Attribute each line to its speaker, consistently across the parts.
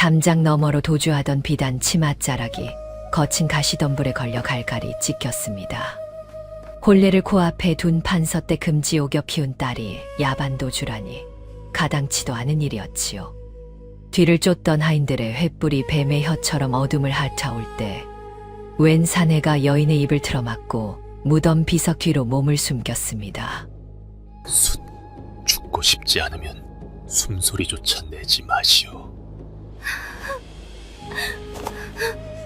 Speaker 1: 담장 너머로 도주하던 비단 치맛자락이 거친 가시덤불에 걸려 갈갈이 찢겼습니다. 혼례를 코앞에 둔 판서댁 금지 오겨 키운 딸이 야반도주라니 가당치도 않은 일이었지요. 뒤를 쫓던 하인들의 횃불이 뱀의 혀처럼 어둠을 핥아올 때 웬 사내가 여인의 입을 틀어막고 무덤 비석 뒤로 몸을 숨겼습니다.
Speaker 2: 숫, 죽고 싶지 않으면 숨소리조차 내지 마시오.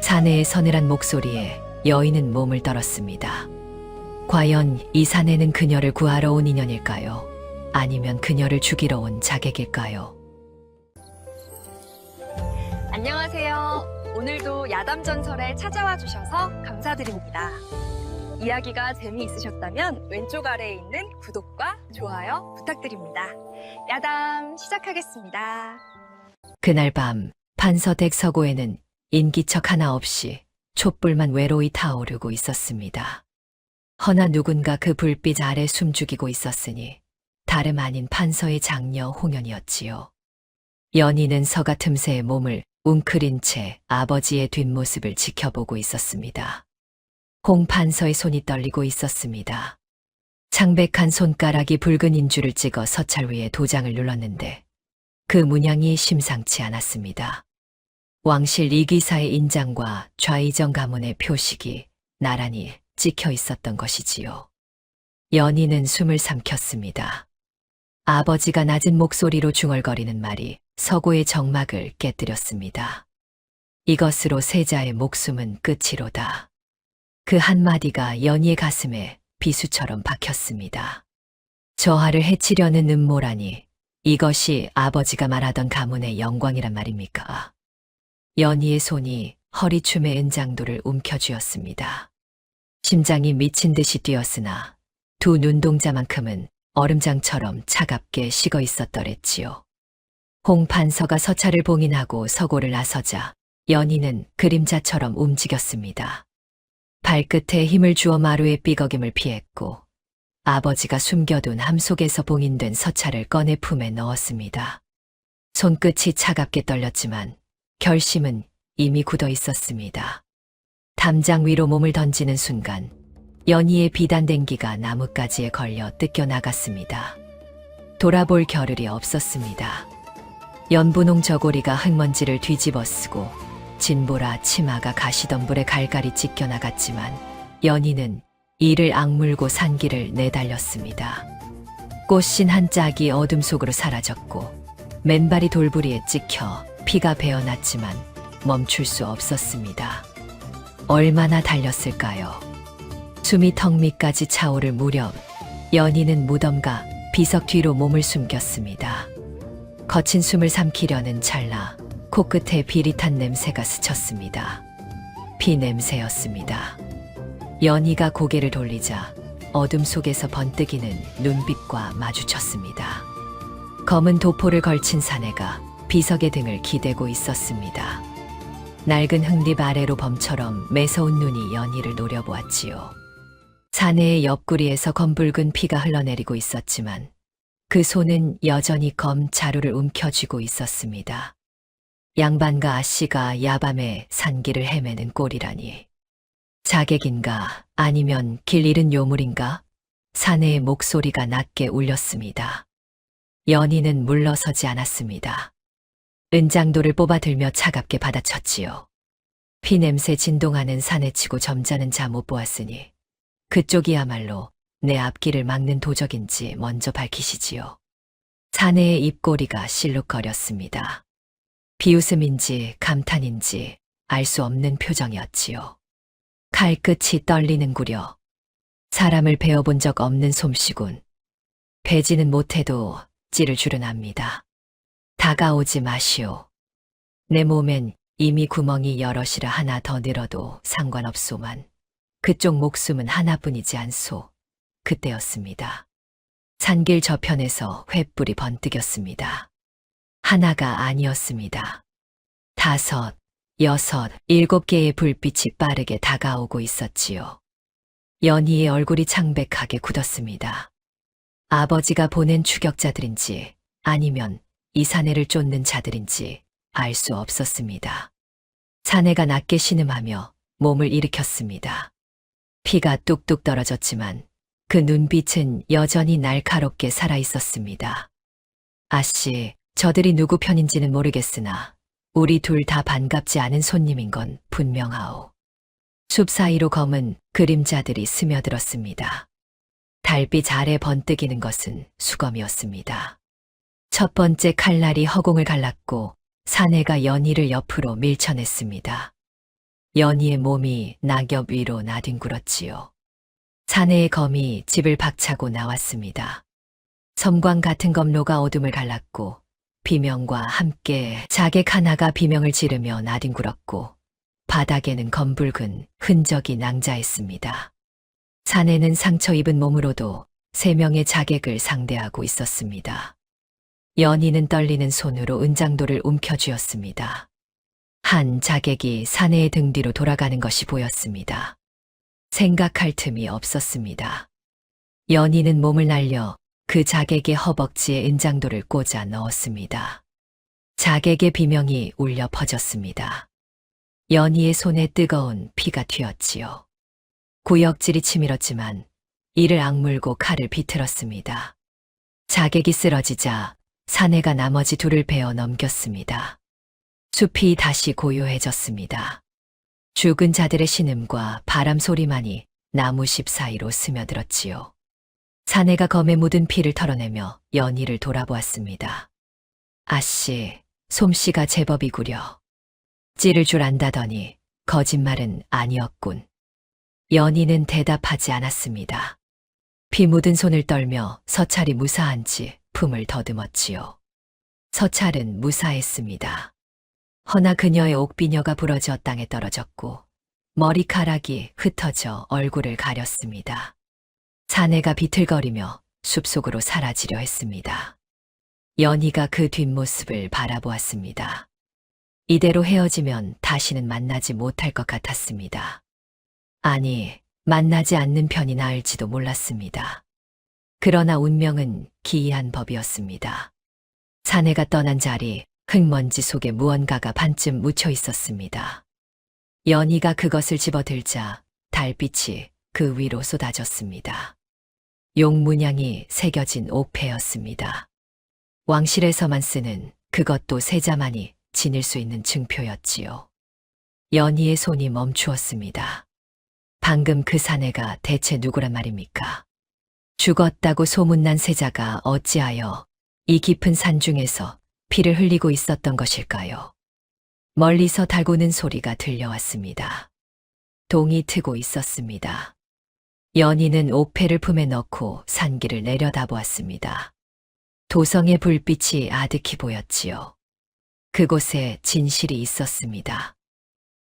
Speaker 1: 사내의 서늘한 목소리에 여인은 몸을 떨었습니다. 과연 이 사내는 그녀를 구하러 온 인연일까요? 아니면 그녀를 죽이러 온 자객일까요?
Speaker 3: 안녕하세요. 오늘도 야담전설에 찾아와 주셔서 감사드립니다. 이야기가 재미있으셨다면 왼쪽 아래에 있는 구독과 좋아요 부탁드립니다. 야담 시작하겠습니다.
Speaker 1: 그날 밤 판서댁 서고에는 인기척 하나 없이 촛불만 외로이 타오르고 있었습니다. 허나 누군가 그 불빛 아래 숨죽이고 있었으니 다름 아닌 판서의 장녀 홍연이었지요. 연희는 서가 틈새에 몸을 웅크린 채 아버지의 뒷모습을 지켜보고 있었습니다. 홍 판서의 손이 떨리고 있었습니다. 창백한 손가락이 붉은 인주를 찍어 서찰 위에 도장을 눌렀는데 그 문양이 심상치 않았습니다. 왕실 이기사의 인장과 좌의정 가문의 표식이 나란히 찍혀 있었던 것이지요. 연희는 숨을 삼켰습니다. 아버지가 낮은 목소리로 중얼거리는 말이 서고의 정막을 깨뜨렸습니다. 이것으로 세자의 목숨은 끝이로다. 그 한마디가 연희의 가슴에 비수처럼 박혔습니다. 저하를 해치려는 음모라니 이것이 아버지가 말하던 가문의 영광이란 말입니까? 연희의 손이 허리춤의 은장도를 움켜쥐었습니다. 심장이 미친 듯이 뛰었으나 두 눈동자만큼은 얼음장처럼 차갑게 식어 있었더랬지요. 홍 판서가 서찰을 봉인하고 서고를 나서자 연희는 그림자처럼 움직였습니다. 발끝에 힘을 주어 마루의 삐걱임을 피했고 아버지가 숨겨둔 함 속에서 봉인된 서찰을 꺼내 품에 넣었습니다. 손끝이 차갑게 떨렸지만 결심은 이미 굳어 있었습니다. 담장 위로 몸을 던지는 순간 연희의 비단댕기가 나뭇가지에 걸려 뜯겨 나갔습니다. 돌아볼 겨를이 없었습니다. 연분홍 저고리가 흙먼지를 뒤집어 쓰고 진보라 치마가 가시덤불에 갈갈이 찢겨 나갔지만 연희는 이를 악물고 산길을 내달렸습니다. 꽃신 한 짝이 어둠 속으로 사라졌고 맨발이 돌부리에 찍혀 피가 배어났지만 멈출 수 없었습니다. 얼마나 달렸을까요? 숨이 턱 밑까지 차오를 무렵 연희는 무덤과 비석 뒤로 몸을 숨겼습니다. 거친 숨을 삼키려는 찰나 코끝에 비릿한 냄새가 스쳤습니다. 피 냄새였습니다. 연희가 고개를 돌리자 어둠 속에서 번뜩이는 눈빛과 마주쳤습니다. 검은 도포를 걸친 사내가 비석의 등을 기대고 있었습니다. 낡은 흙잎 아래로 범처럼 매서운 눈이 연희를 노려보았지요. 사내의 옆구리에서 검붉은 피가 흘러내리고 있었지만 그 손은 여전히 검 자루를 움켜쥐고 있었습니다. 양반과 아씨가 야밤에 산길을 헤매는 꼴이라니. 자객인가 아니면 길 잃은 요물인가? 사내의 목소리가 낮게 울렸습니다. 연희는 물러서지 않았습니다. 은장도를 뽑아들며 차갑게 받아쳤지요. 피냄새 진동하는 사내치고 점잖은 자 못 보았으니 그쪽이야말로 내 앞길을 막는 도적인지 먼저 밝히시지요. 사내의 입꼬리가 실룩거렸습니다. 비웃음인지 감탄인지 알 수 없는 표정이었지요. 칼끝이 떨리는구려. 사람을 베어본 적 없는 솜씨군. 베지는 못해도 찌를 줄은 압니다. 다가오지 마시오. 내 몸엔 이미 구멍이 여럿이라 하나 더 늘어도 상관없소만 그쪽 목숨은 하나뿐이지 않소. 그때였습니다. 산길 저편에서 횃불이 번뜩였습니다. 하나가 아니었습니다. 5, 6, 7개의 불빛이 빠르게 다가오고 있었지요. 연희의 얼굴이 창백하게 굳었습니다. 아버지가 보낸 추격자들인지 아니면 이 사내를 쫓는 자들인지 알 수 없었습니다. 사내가 낮게 신음하며 몸을 일으켰습니다. 피가 뚝뚝 떨어졌지만 그 눈빛은 여전히 날카롭게 살아있었습니다. 아씨, 저들이 누구 편인지는 모르겠으나 우리 둘 다 반갑지 않은 손님인 건 분명하오. 숲 사이로 검은 그림자들이 스며들었습니다. 달빛 아래 번뜩이는 것은 수검이었습니다. 첫 번째 칼날이 허공을 갈랐고 사내가 연희를 옆으로 밀쳐냈습니다. 연희의 몸이 낙엽 위로 나뒹굴었지요. 사내의 검이 집을 박차고 나왔습니다. 섬광 같은 검로가 어둠을 갈랐고 비명과 함께 자객 하나가 비명을 지르며 나뒹굴었고 바닥에는 검붉은 흔적이 낭자했습니다. 사내는 상처 입은 몸으로도 3명의 자객을 상대하고 있었습니다. 연희는 떨리는 손으로 은장도를 움켜쥐었습니다. 한 자객이 사내의 등 뒤로 돌아가는 것이 보였습니다. 생각할 틈이 없었습니다. 연희는 몸을 날려 그 자객의 허벅지에 은장도를 꽂아 넣었습니다. 자객의 비명이 울려 퍼졌습니다. 연희의 손에 뜨거운 피가 튀었지요. 구역질이 치밀었지만 이를 악물고 칼을 비틀었습니다. 자객이 쓰러지자 사내가 나머지 둘을 베어 넘겼습니다. 숲이 다시 고요해졌습니다. 죽은 자들의 신음과 바람 소리만이 나무십 사이로 스며들었지요. 사내가 검에 묻은 피를 털어내며 연희를 돌아보았습니다. 아씨, 솜씨가 제법이구려. 찌를 줄 안다더니 거짓말은 아니었군. 연희는 대답하지 않았습니다. 피 묻은 손을 떨며 서찰이 무사한지 품을 더듬었지요. 서찰은 무사했습니다. 허나 그녀의 옥비녀가 부러져 땅에 떨어졌고 머리카락이 흩어져 얼굴을 가렸습니다. 사내가 비틀거리며 숲속으로 사라지려 했습니다. 연희가 그 뒷모습을 바라보았습니다. 이대로 헤어지면 다시는 만나지 못할 것 같았습니다. 아니, 만나지 않는 편이 나을지도 몰랐습니다. 그러나 운명은 기이한 법이었습니다. 사내가 떠난 자리, 흙먼지 속에 무언가가 반쯤 묻혀 있었습니다. 연희가 그것을 집어들자 달빛이 그 위로 쏟아졌습니다. 용문양이 새겨진 옥패였습니다. 왕실에서만 쓰는 그것도 세자만이 지닐 수 있는 증표였지요. 연희의 손이 멈추었습니다. 방금 그 사내가 대체 누구란 말입니까? 죽었다고 소문난 세자가 어찌하여 이 깊은 산 중에서 피를 흘리고 있었던 것일까요? 멀리서 달고는 소리가 들려왔습니다. 동이 트고 있었습니다. 연희는 옥패를 품에 넣고 산길을 내려다보았습니다. 도성의 불빛이 아득히 보였지요. 그곳에 진실이 있었습니다.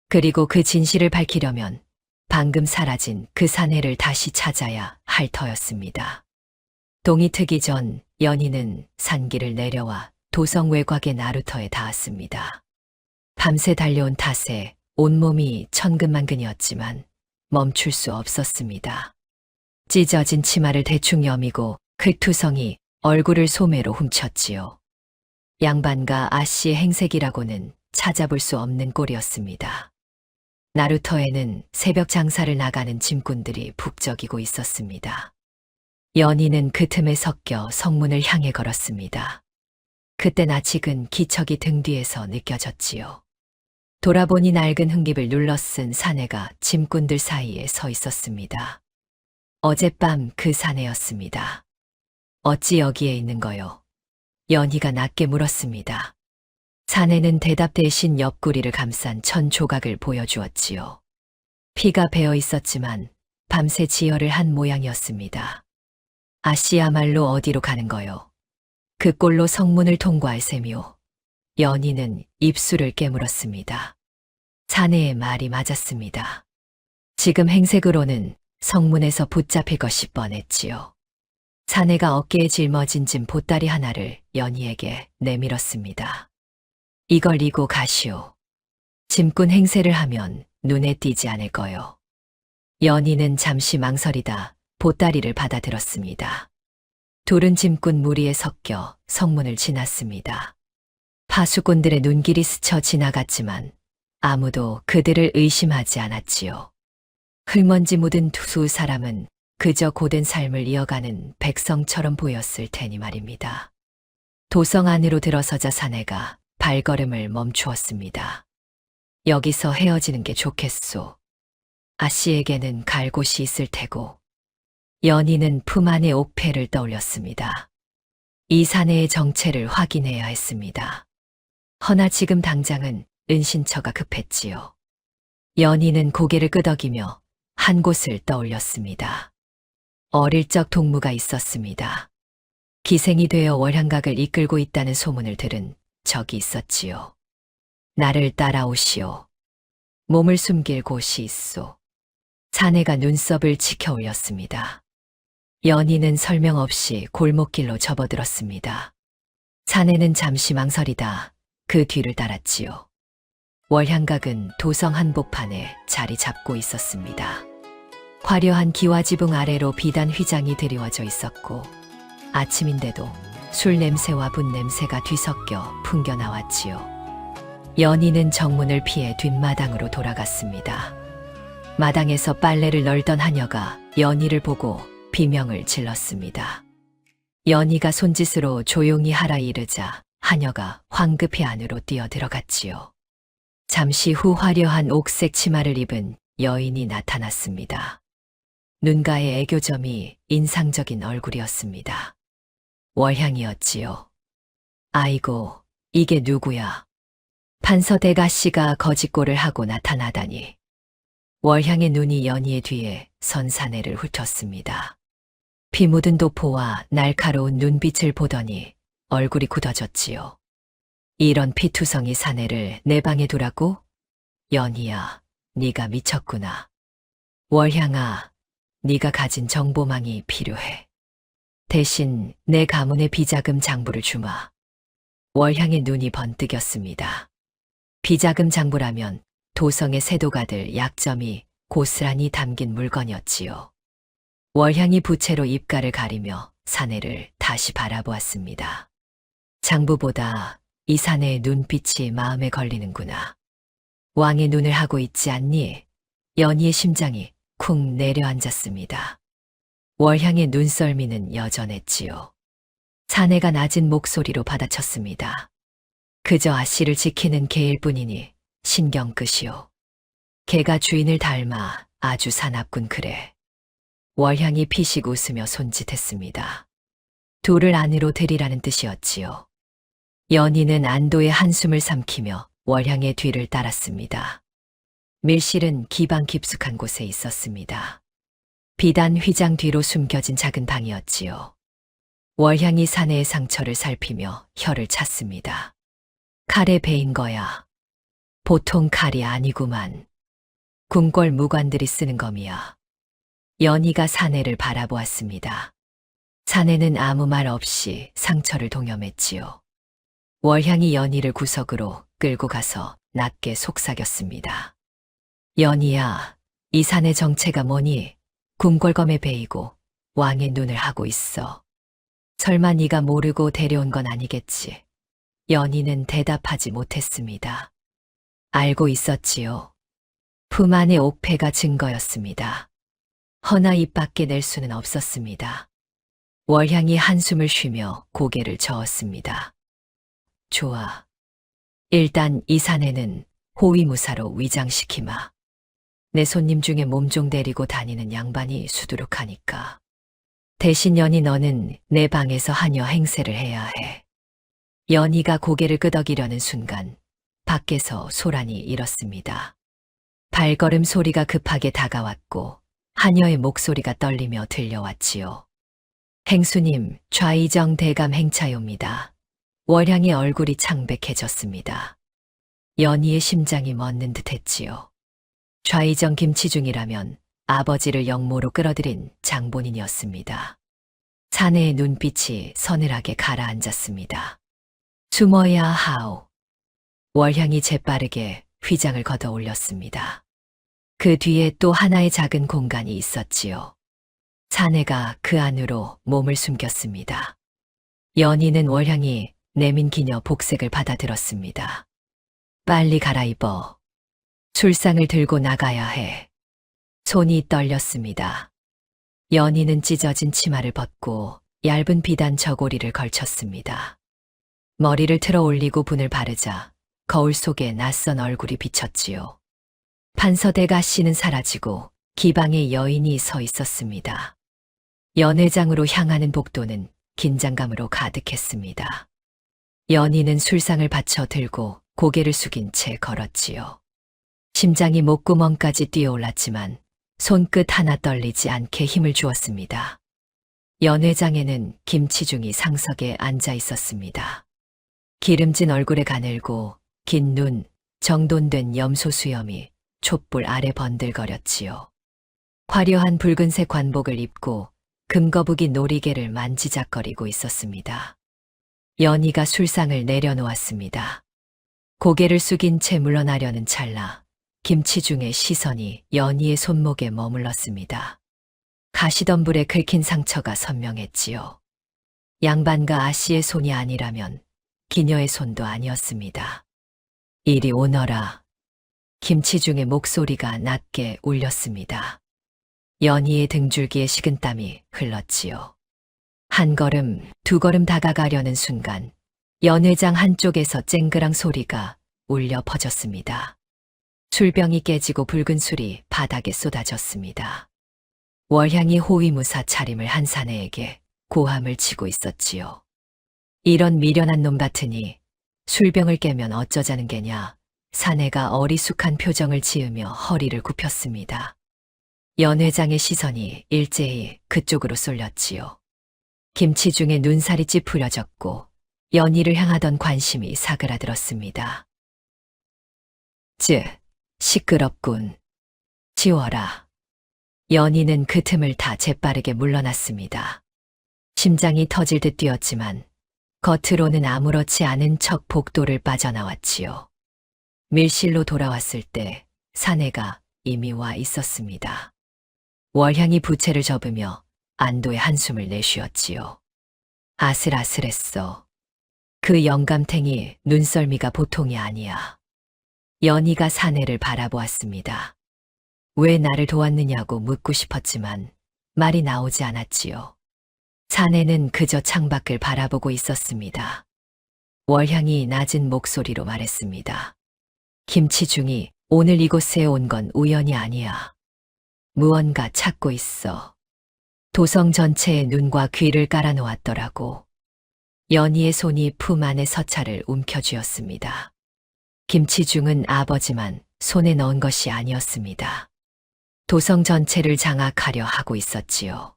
Speaker 1: 그리고 그 진실을 밝히려면 방금 사라진 그 사내를 다시 찾아야 할 터였습니다. 동이 트기 전 연희는 산길을 내려와 도성 외곽의 나루터에 닿았습니다. 밤새 달려온 탓에 온몸이 천근만근이었지만 멈출 수 없었습니다. 찢어진 치마를 대충 여미고 흙투성이 얼굴을 소매로 훔쳤지요. 양반과 아씨의 행색이라고는 찾아볼 수 없는 꼴이었습니다. 나루터에는 새벽 장사를 나가는 짐꾼들이 북적이고 있었습니다. 연희는 그 틈에 섞여 성문을 향해 걸었습니다. 그땐 아직은 기척이 등 뒤에서 느껴졌지요. 돌아보니 낡은 흙잎을 눌러쓴 사내가 짐꾼들 사이에 서 있었습니다. 어젯밤 그 사내였습니다. 어찌 여기에 있는 거요? 연희가 낮게 물었습니다. 사내는 대답 대신 옆구리를 감싼 천 조각을 보여주었지요. 피가 배어 있었지만 밤새 지혈을 한 모양이었습니다. 아씨야말로 어디로 가는 거요? 그 꼴로 성문을 통과할 셈이오. 연희는 입술을 깨물었습니다. 사내의 말이 맞았습니다. 지금 행색으로는 성문에서 붙잡힐 것이 뻔했지요. 사내가 어깨에 짊어진 짐 보따리 하나를 연희에게 내밀었습니다. 이걸 이고 가시오. 짐꾼 행세를 하면 눈에 띄지 않을 거요. 연희는 잠시 망설이다 보따리를 받아들었습니다. 둘은 짐꾼 무리에 섞여 성문을 지났습니다. 하수꾼들의 눈길이 스쳐 지나갔지만 아무도 그들을 의심하지 않았지요. 흙먼지 묻은 두 사람은 그저 고된 삶을 이어가는 백성처럼 보였을 테니 말입니다. 도성 안으로 들어서자 사내가 발걸음을 멈추었습니다. 여기서 헤어지는 게 좋겠소. 아씨에게는 갈 곳이 있을 테고. 연희는 품 안의 옥패를 떠올렸습니다. 이 사내의 정체를 확인해야 했습니다. 허나 지금 당장은 은신처가 급했지요. 연희는 고개를 끄덕이며 한 곳을 떠올렸습니다. 어릴 적 동무가 있었습니다. 기생이 되어 월향각을 이끌고 있다는 소문을 들은 적이 있었지요. 나를 따라오시오. 몸을 숨길 곳이 있소. 사내가 눈썹을 치켜 올렸습니다. 연희는 설명 없이 골목길로 접어들었습니다. 사내는 잠시 망설이다 그 뒤를 따랐지요. 월향각은 도성 한복판에 자리 잡고 있었습니다. 화려한 기와지붕 아래로 비단 휘장이 드리워져 있었고 아침인데도 술 냄새와 분 냄새가 뒤섞여 풍겨 나왔지요. 연희는 정문을 피해 뒷마당으로 돌아갔습니다. 마당에서 빨래를 널던 하녀가 연희를 보고 비명을 질렀습니다. 연희가 손짓으로 조용히 하라 이르자 하녀가 황급히 안으로 뛰어들어갔지요. 잠시 후 화려한 옥색 치마를 입은 여인이 나타났습니다. 눈가의 애교점이 인상적인 얼굴이었습니다. 월향이었지요. 아이고, 이게 누구야? 판서대가 씨가 거짓골을 하고 나타나다니. 월향의 눈이 연희의 뒤에 선 사내를 훑었습니다. 피 묻은 도포와 날카로운 눈빛을 보더니 얼굴이 굳어졌지요. 이런 피투성이 사내를 내 방에 두라고? 연희야, 네가 미쳤구나. 월향아, 네가 가진 정보망이 필요해. 대신 내 가문의 비자금 장부를 주마. 월향의 눈이 번뜩였습니다. 비자금 장부라면 도성의 세도가들 약점이 고스란히 담긴 물건이었지요. 월향이 부채로 입가를 가리며 사내를 다시 바라보았습니다. 장부보다 이 사내의 눈빛이 마음에 걸리는구나. 왕의 눈을 하고 있지 않니? 연희의 심장이 쿵 내려앉았습니다. 월향의 눈썰미는 여전했지요. 사내가 낮은 목소리로 받아쳤습니다. 그저 아씨를 지키는 개일 뿐이니 신경 끄시오. 개가 주인을 닮아 아주 사납군 그래. 월향이 피식 웃으며 손짓했습니다. 둘을 안으로 데리라는 뜻이었지요. 연희는 안도의 한숨을 삼키며 월향의 뒤를 따랐습니다. 밀실은 기방 깊숙한 곳에 있었습니다. 비단 휘장 뒤로 숨겨진 작은 방이었지요. 월향이 사내의 상처를 살피며 혀를 찼습니다. 칼에 베인 거야. 보통 칼이 아니구만. 궁궐 무관들이 쓰는 검이야. 연희가 사내를 바라보았습니다. 사내는 아무 말 없이 상처를 동염했지요. 월향이 연희를 구석으로 끌고 가서 낮게 속삭였습니다. 연희야, 이 사내 정체가 뭐니? 궁궐검에 베이고 왕의 눈을 하고 있어. 설마 네가 모르고 데려온 건 아니겠지. 연희는 대답하지 못했습니다. 알고 있었지요. 품 안의 옥패가 증거였습니다. 허나 입 밖에 낼 수는 없었습니다. 월향이 한숨을 쉬며 고개를 저었습니다. 좋아. 일단 이 사내는 호위무사로 위장시키마. 내 손님 중에 몸종 데리고 다니는 양반이 수두룩하니까. 대신 연희 너는 내 방에서 하녀 행세를 해야 해. 연희가 고개를 끄덕이려는 순간 밖에서 소란이 일었습니다. 발걸음 소리가 급하게 다가왔고 하녀의 목소리가 떨리며 들려왔지요. 행수님, 좌이정 대감 행차요입니다. 월향의 얼굴이 창백해졌습니다. 연희의 심장이 멎는 듯했지요. 좌이정 김치중이라면 아버지를 영모로 끌어들인 장본인이었습니다. 사내의 눈빛이 서늘하게 가라앉았습니다. 숨어야 하오. 월향이 재빠르게 휘장을 걷어 올렸습니다. 그 뒤에 또 하나의 작은 공간이 있었지요. 사내가 그 안으로 몸을 숨겼습니다. 연희는 월향이 내민 기녀 복색을 받아들었습니다. 빨리 갈아입어. 술상을 들고 나가야 해. 손이 떨렸습니다. 연희는 찢어진 치마를 벗고 얇은 비단 저고리를 걸쳤습니다. 머리를 틀어 올리고 분을 바르자 거울 속에 낯선 얼굴이 비쳤지요. 판서대가 씨는 사라지고 기방에 여인이 서 있었습니다. 연회장으로 향하는 복도는 긴장감으로 가득했습니다. 연희는 술상을 받쳐 들고 고개를 숙인 채 걸었지요. 심장이 목구멍까지 뛰어올랐지만 손끝 하나 떨리지 않게 힘을 주었습니다. 연회장에는 김치중이 상석에 앉아 있었습니다. 기름진 얼굴에 가늘고 긴 눈, 정돈된 염소 수염이 촛불 아래 번들거렸지요. 화려한 붉은색 관복을 입고 금거북이 놀이개를 만지작거리고 있었습니다. 연희가 술상을 내려놓았습니다. 고개를 숙인 채 물러나려는 찰나 김치중의 시선이 연희의 손목에 머물렀습니다. 가시덤불에 긁힌 상처가 선명했지요. 양반과 아씨의 손이 아니라면 기녀의 손도 아니었습니다. 이리 오너라. 김치중의 목소리가 낮게 울렸습니다. 연희의 등줄기에 식은땀이 흘렀지요. 한 걸음, 두 걸음 다가가려는 순간 연회장 한쪽에서 쨍그랑 소리가 울려 퍼졌습니다. 술병이 깨지고 붉은 술이 바닥에 쏟아졌습니다. 월향이 호위무사 차림을 한 사내에게 고함을 치고 있었지요. 이런 미련한 놈 같으니 술병을 깨면 어쩌자는 게냐. 사내가 어리숙한 표정을 지으며 허리를 굽혔습니다. 연회장의 시선이 일제히 그쪽으로 쏠렸지요. 김치중의 눈살이 찌푸려졌고 연희를 향하던 관심이 사그라들었습니다. 시끄럽군. 치워라. 연희는 그 틈을 타 재빠르게 물러났습니다. 심장이 터질 듯 뛰었지만 겉으로는 아무렇지 않은 척 복도를 빠져나왔지요. 밀실로 돌아왔을 때 사내가 이미 와 있었습니다. 월향이 부채를 접으며 안도의 한숨을 내쉬었지요. 아슬아슬했어. 그 영감탱이 눈썰미가 보통이 아니야. 연희가 사내를 바라보았습니다. 왜 나를 도왔느냐고 묻고 싶었지만 말이 나오지 않았지요. 사내는 그저 창밖을 바라보고 있었습니다. 월향이 낮은 목소리로 말했습니다. 김치중이 오늘 이곳에 온 건 우연이 아니야. 무언가 찾고 있어. 도성 전체에 눈과 귀를 깔아놓았더라고. 연희의 손이 품 안의 서찰을 움켜쥐었습니다. 김치중은 아버지만 손에 넣은 것이 아니었습니다. 도성 전체를 장악하려 하고 있었지요.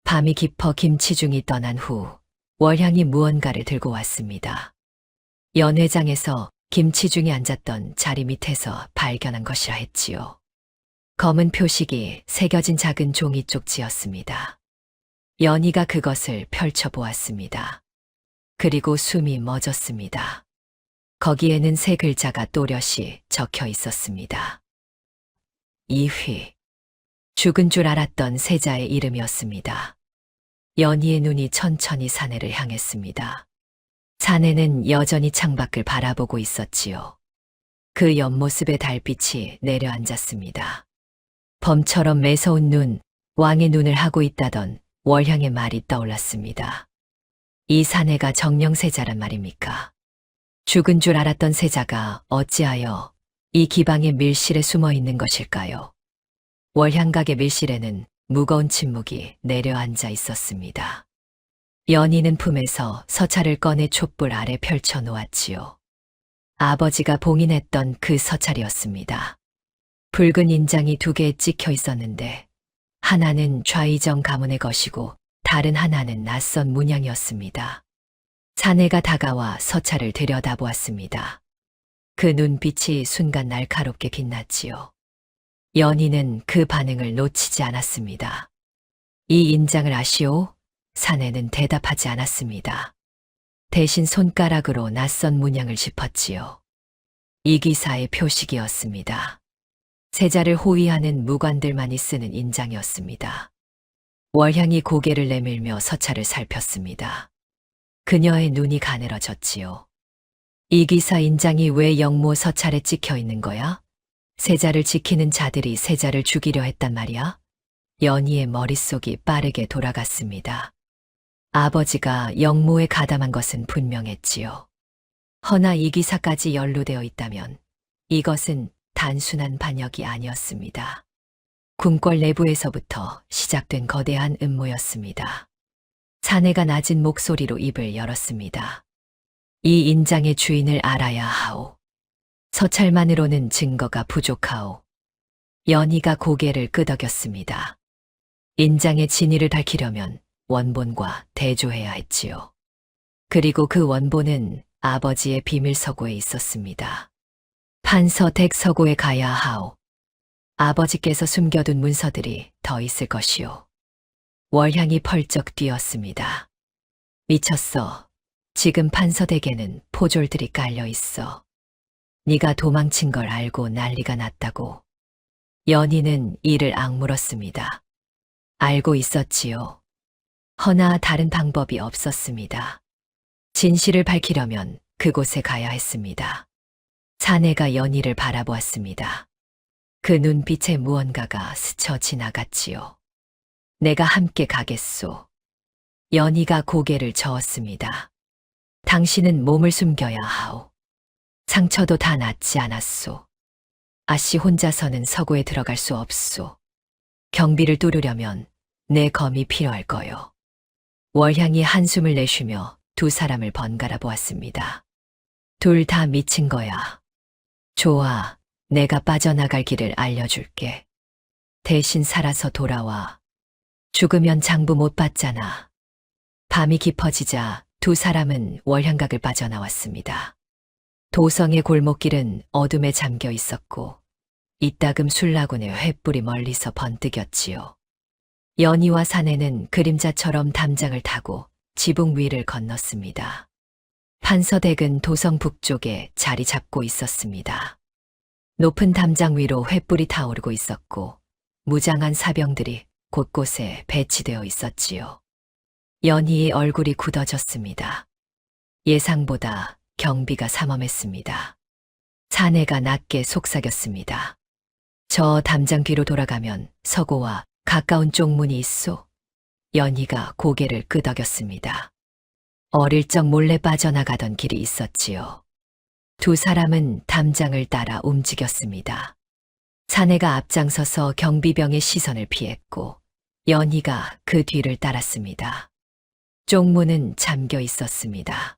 Speaker 1: 밤이 깊어 김치중이 떠난 후 월향이 무언가를 들고 왔습니다. 연회장에서 김치중이 앉았던 자리 밑에서 발견한 것이라 했지요. 검은 표식이 새겨진 작은 종이 쪽지였습니다. 연희가 그것을 펼쳐보았습니다. 그리고 숨이 멎었습니다. 거기에는 세 글자가 또렷이 적혀 있었습니다. 이휘. 죽은 줄 알았던 세자의 이름이었습니다. 연희의 눈이 천천히 사내를 향했습니다. 사내는 여전히 창밖을 바라보고 있었지요. 그 옆모습에 달빛이 내려앉았습니다. 범처럼 매서운 눈, 왕의 눈을 하고 있다던 월향의 말이 떠올랐습니다. 이 사내가 정령세자란 말입니까? 죽은 줄 알았던 세자가 어찌하여 이 기방의 밀실에 숨어 있는 것일까요? 월향각의 밀실에는 무거운 침묵이 내려앉아 있었습니다. 연희는 품에서 서찰을 꺼내 촛불 아래 펼쳐 놓았지요. 아버지가 봉인했던 그 서찰이었습니다. 붉은 인장이 두 개 찍혀 있었는데 하나는 좌의정 가문의 것이고 다른 하나는 낯선 문양이었습니다. 사내가 다가와 서찰을 들여다보았습니다. 그 눈빛이 순간 날카롭게 빛났지요. 연희는 그 반응을 놓치지 않았습니다. 이 인장을 아시오? 사내는 대답하지 않았습니다. 대신 손가락으로 낯선 문양을 짚었지요. 이 기사의 표식이었습니다. 세자를 호위하는 무관들만이 쓰는 인장이었습니다. 월향이 고개를 내밀며 서찰을 살폈습니다. 그녀의 눈이 가늘어졌지요. 이 기사 인장이 왜 영모 서찰에 찍혀 있는 거야? 세자를 지키는 자들이 세자를 죽이려 했단 말이야? 연희의 머릿속이 빠르게 돌아갔습니다. 아버지가 영모에 가담한 것은 분명했지요. 허나 이 기사까지 연루되어 있다면 이것은 단순한 반역이 아니었습니다. 궁궐 내부에서부터 시작된 거대한 음모였습니다. 사내가 낮은 목소리로 입을 열었습니다. 이 인장의 주인을 알아야 하오. 서찰만으로는 증거가 부족하오. 연희가 고개를 끄덕였습니다. 인장의 진위를 밝히려면 원본과 대조해야 했지요. 그리고 그 원본은 아버지의 비밀 서고에 있었습니다. 판서댁 서고에 가야 하오. 아버지께서 숨겨둔 문서들이 더 있을 것이오. 월향이 펄쩍 뛰었습니다. 미쳤어. 지금 판서댁에는 포졸들이 깔려 있어. 네가 도망친 걸 알고 난리가 났다고. 연희는 이를 악물었습니다. 알고 있었지요. 허나 다른 방법이 없었습니다. 진실을 밝히려면 그곳에 가야 했습니다. 사내가 연희를 바라보았습니다. 그 눈빛에 무언가가 스쳐 지나갔지요. 내가 함께 가겠소. 연희가 고개를 저었습니다. 당신은 몸을 숨겨야 하오. 상처도 다 낫지 않았소. 아씨 혼자서는 서고에 들어갈 수 없소. 경비를 뚫으려면 내 검이 필요할 거요. 월향이 한숨을 내쉬며 두 사람을 번갈아 보았습니다. 둘 다 미친 거야. 좋아, 내가 빠져나갈 길을 알려줄게. 대신 살아서 돌아와. 죽으면 장부 못 받잖아. 밤이 깊어지자 두 사람은 월향각을 빠져나왔습니다. 도성의 골목길은 어둠에 잠겨 있었고 이따금 술라군의 횃불이 멀리서 번뜩였지요. 연희와 사내는 그림자처럼 담장을 타고 지붕 위를 건넜습니다. 판서댁은 도성 북쪽에 자리 잡고 있었습니다. 높은 담장 위로 횃불이 타오르고 있었고 무장한 사병들이 곳곳에 배치되어 있었지요. 연희의 얼굴이 굳어졌습니다. 예상보다 경비가 삼엄했습니다. 사내가 낮게 속삭였습니다. 저 담장 뒤로 돌아가면 서고와 가까운 쪽문이 있소. 연희가 고개를 끄덕였습니다. 어릴 적 몰래 빠져나가던 길이 있었지요. 두 사람은 담장을 따라 움직였습니다. 사내가 앞장서서 경비병의 시선을 피했고 연희가 그 뒤를 따랐습니다. 쪽문은 잠겨 있었습니다.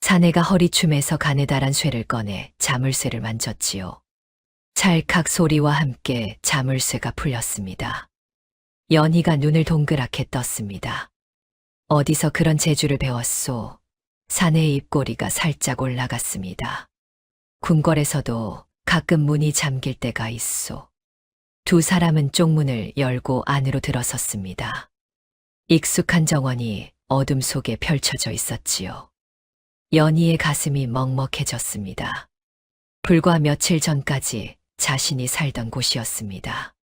Speaker 1: 사내가 허리춤에서 가느다란 쇠를 꺼내 자물쇠를 만졌지요. 찰칵 소리와 함께 자물쇠가 풀렸습니다. 연희가 눈을 동그랗게 떴습니다. 어디서 그런 재주를 배웠소? 사내의 입꼬리가 살짝 올라갔습니다. 궁궐에서도 가끔 문이 잠길 때가 있소. 두 사람은 쪽문을 열고 안으로 들어섰습니다. 익숙한 정원이 어둠 속에 펼쳐져 있었지요. 연희의 가슴이 먹먹해졌습니다. 불과 며칠 전까지 자신이 살던 곳이었습니다.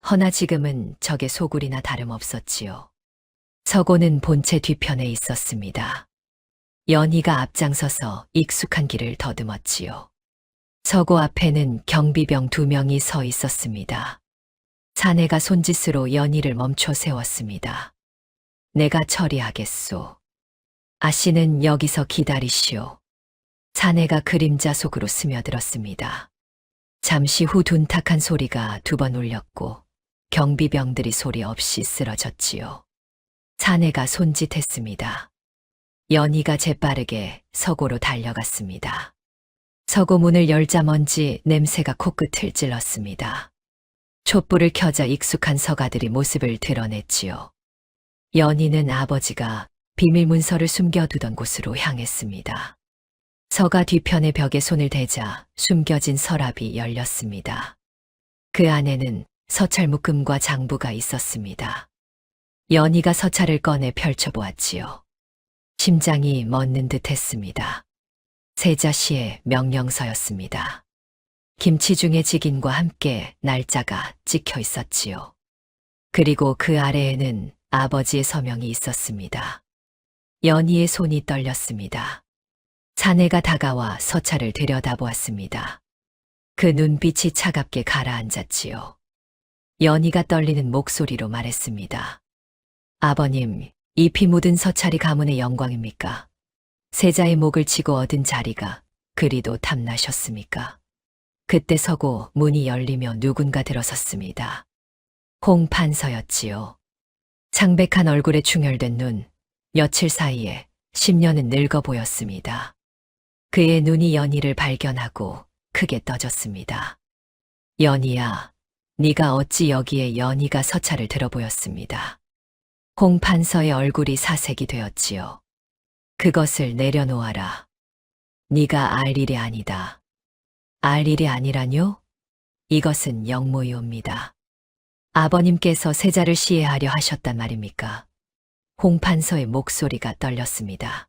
Speaker 1: 허나 지금은 적의 소굴이나 다름없었지요. 서고는 본체 뒤편에 있었습니다. 연희가 앞장서서 익숙한 길을 더듬었지요. 서고 앞에는 경비병 2명이 서 있었습니다. 사내가 손짓으로 연희를 멈춰 세웠습니다. 내가 처리하겠소. 아씨는 여기서 기다리시오. 사내가 그림자 속으로 스며들었습니다. 잠시 후 둔탁한 소리가 2번 울렸고 경비병들이 소리 없이 쓰러졌지요. 사내가 손짓했습니다. 연희가 재빠르게 서고로 달려갔습니다. 서고 문을 열자먼지 냄새가 코끝을 찔렀습니다. 촛불을 켜자 익숙한 서가들이 모습을 드러냈지요. 연희는 아버지가 비밀 문서를 숨겨두던 곳으로 향했습니다. 서가 뒤편의 벽에 손을 대자 숨겨진 서랍이 열렸습니다. 그 안에는 서찰 묶음과 장부가 있었습니다. 연희가 서찰을 꺼내 펼쳐보았지요. 심장이 멎는 듯 했습니다. 세자씨의 명령서였습니다. 김치중의 직인과 함께 날짜가 찍혀 있었지요. 그리고 그 아래에는 아버지의 서명이 있었습니다. 연희의 손이 떨렸습니다. 사내가 다가와 서찰을 들여다보았습니다. 그 눈빛이 차갑게 가라앉았지요. 연희가 떨리는 목소리로 말했습니다. 아버님, 이 피 묻은 서찰이 가문의 영광입니까? 세자의 목을 치고 얻은 자리가 그리도 탐나셨습니까? 그때 서고 문이 열리며 누군가 들어섰습니다. 홍 판서였지요. 창백한 얼굴에 충혈된 눈, 며칠 사이에 10년은 늙어 보였습니다. 그의 눈이 연희를 발견하고 크게 떠졌습니다. 연희야, 네가 어찌 여기에? 연희가 서찰을 들어보였습니다. 홍 판서의 얼굴이 사색이 되었지요. 그것을 내려놓아라. 네가 알 일이 아니다. 알 일이 아니라뇨? 이것은 영무이옵니다. 아버님께서 세자를 시해하려 하셨단 말입니까? 홍 판서의 목소리가 떨렸습니다.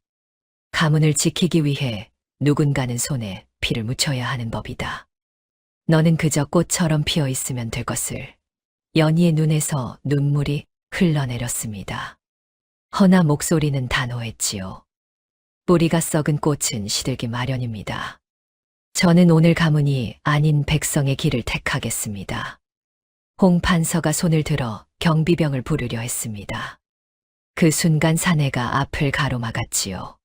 Speaker 1: 가문을 지키기 위해 누군가는 손에 피를 묻혀야 하는 법이다. 너는 그저 꽃처럼 피어 있으면 될 것을. 연희의 눈에서 눈물이 흘러내렸습니다. 허나 목소리는 단호했지요. 뿌리가 썩은 꽃은 시들기 마련입니다. 저는 오늘 가문이 아닌 백성의 길을 택하겠습니다. 홍 판서가 손을 들어 경비병을 부르려 했습니다. 그 순간 사내가 앞을 가로막았지요.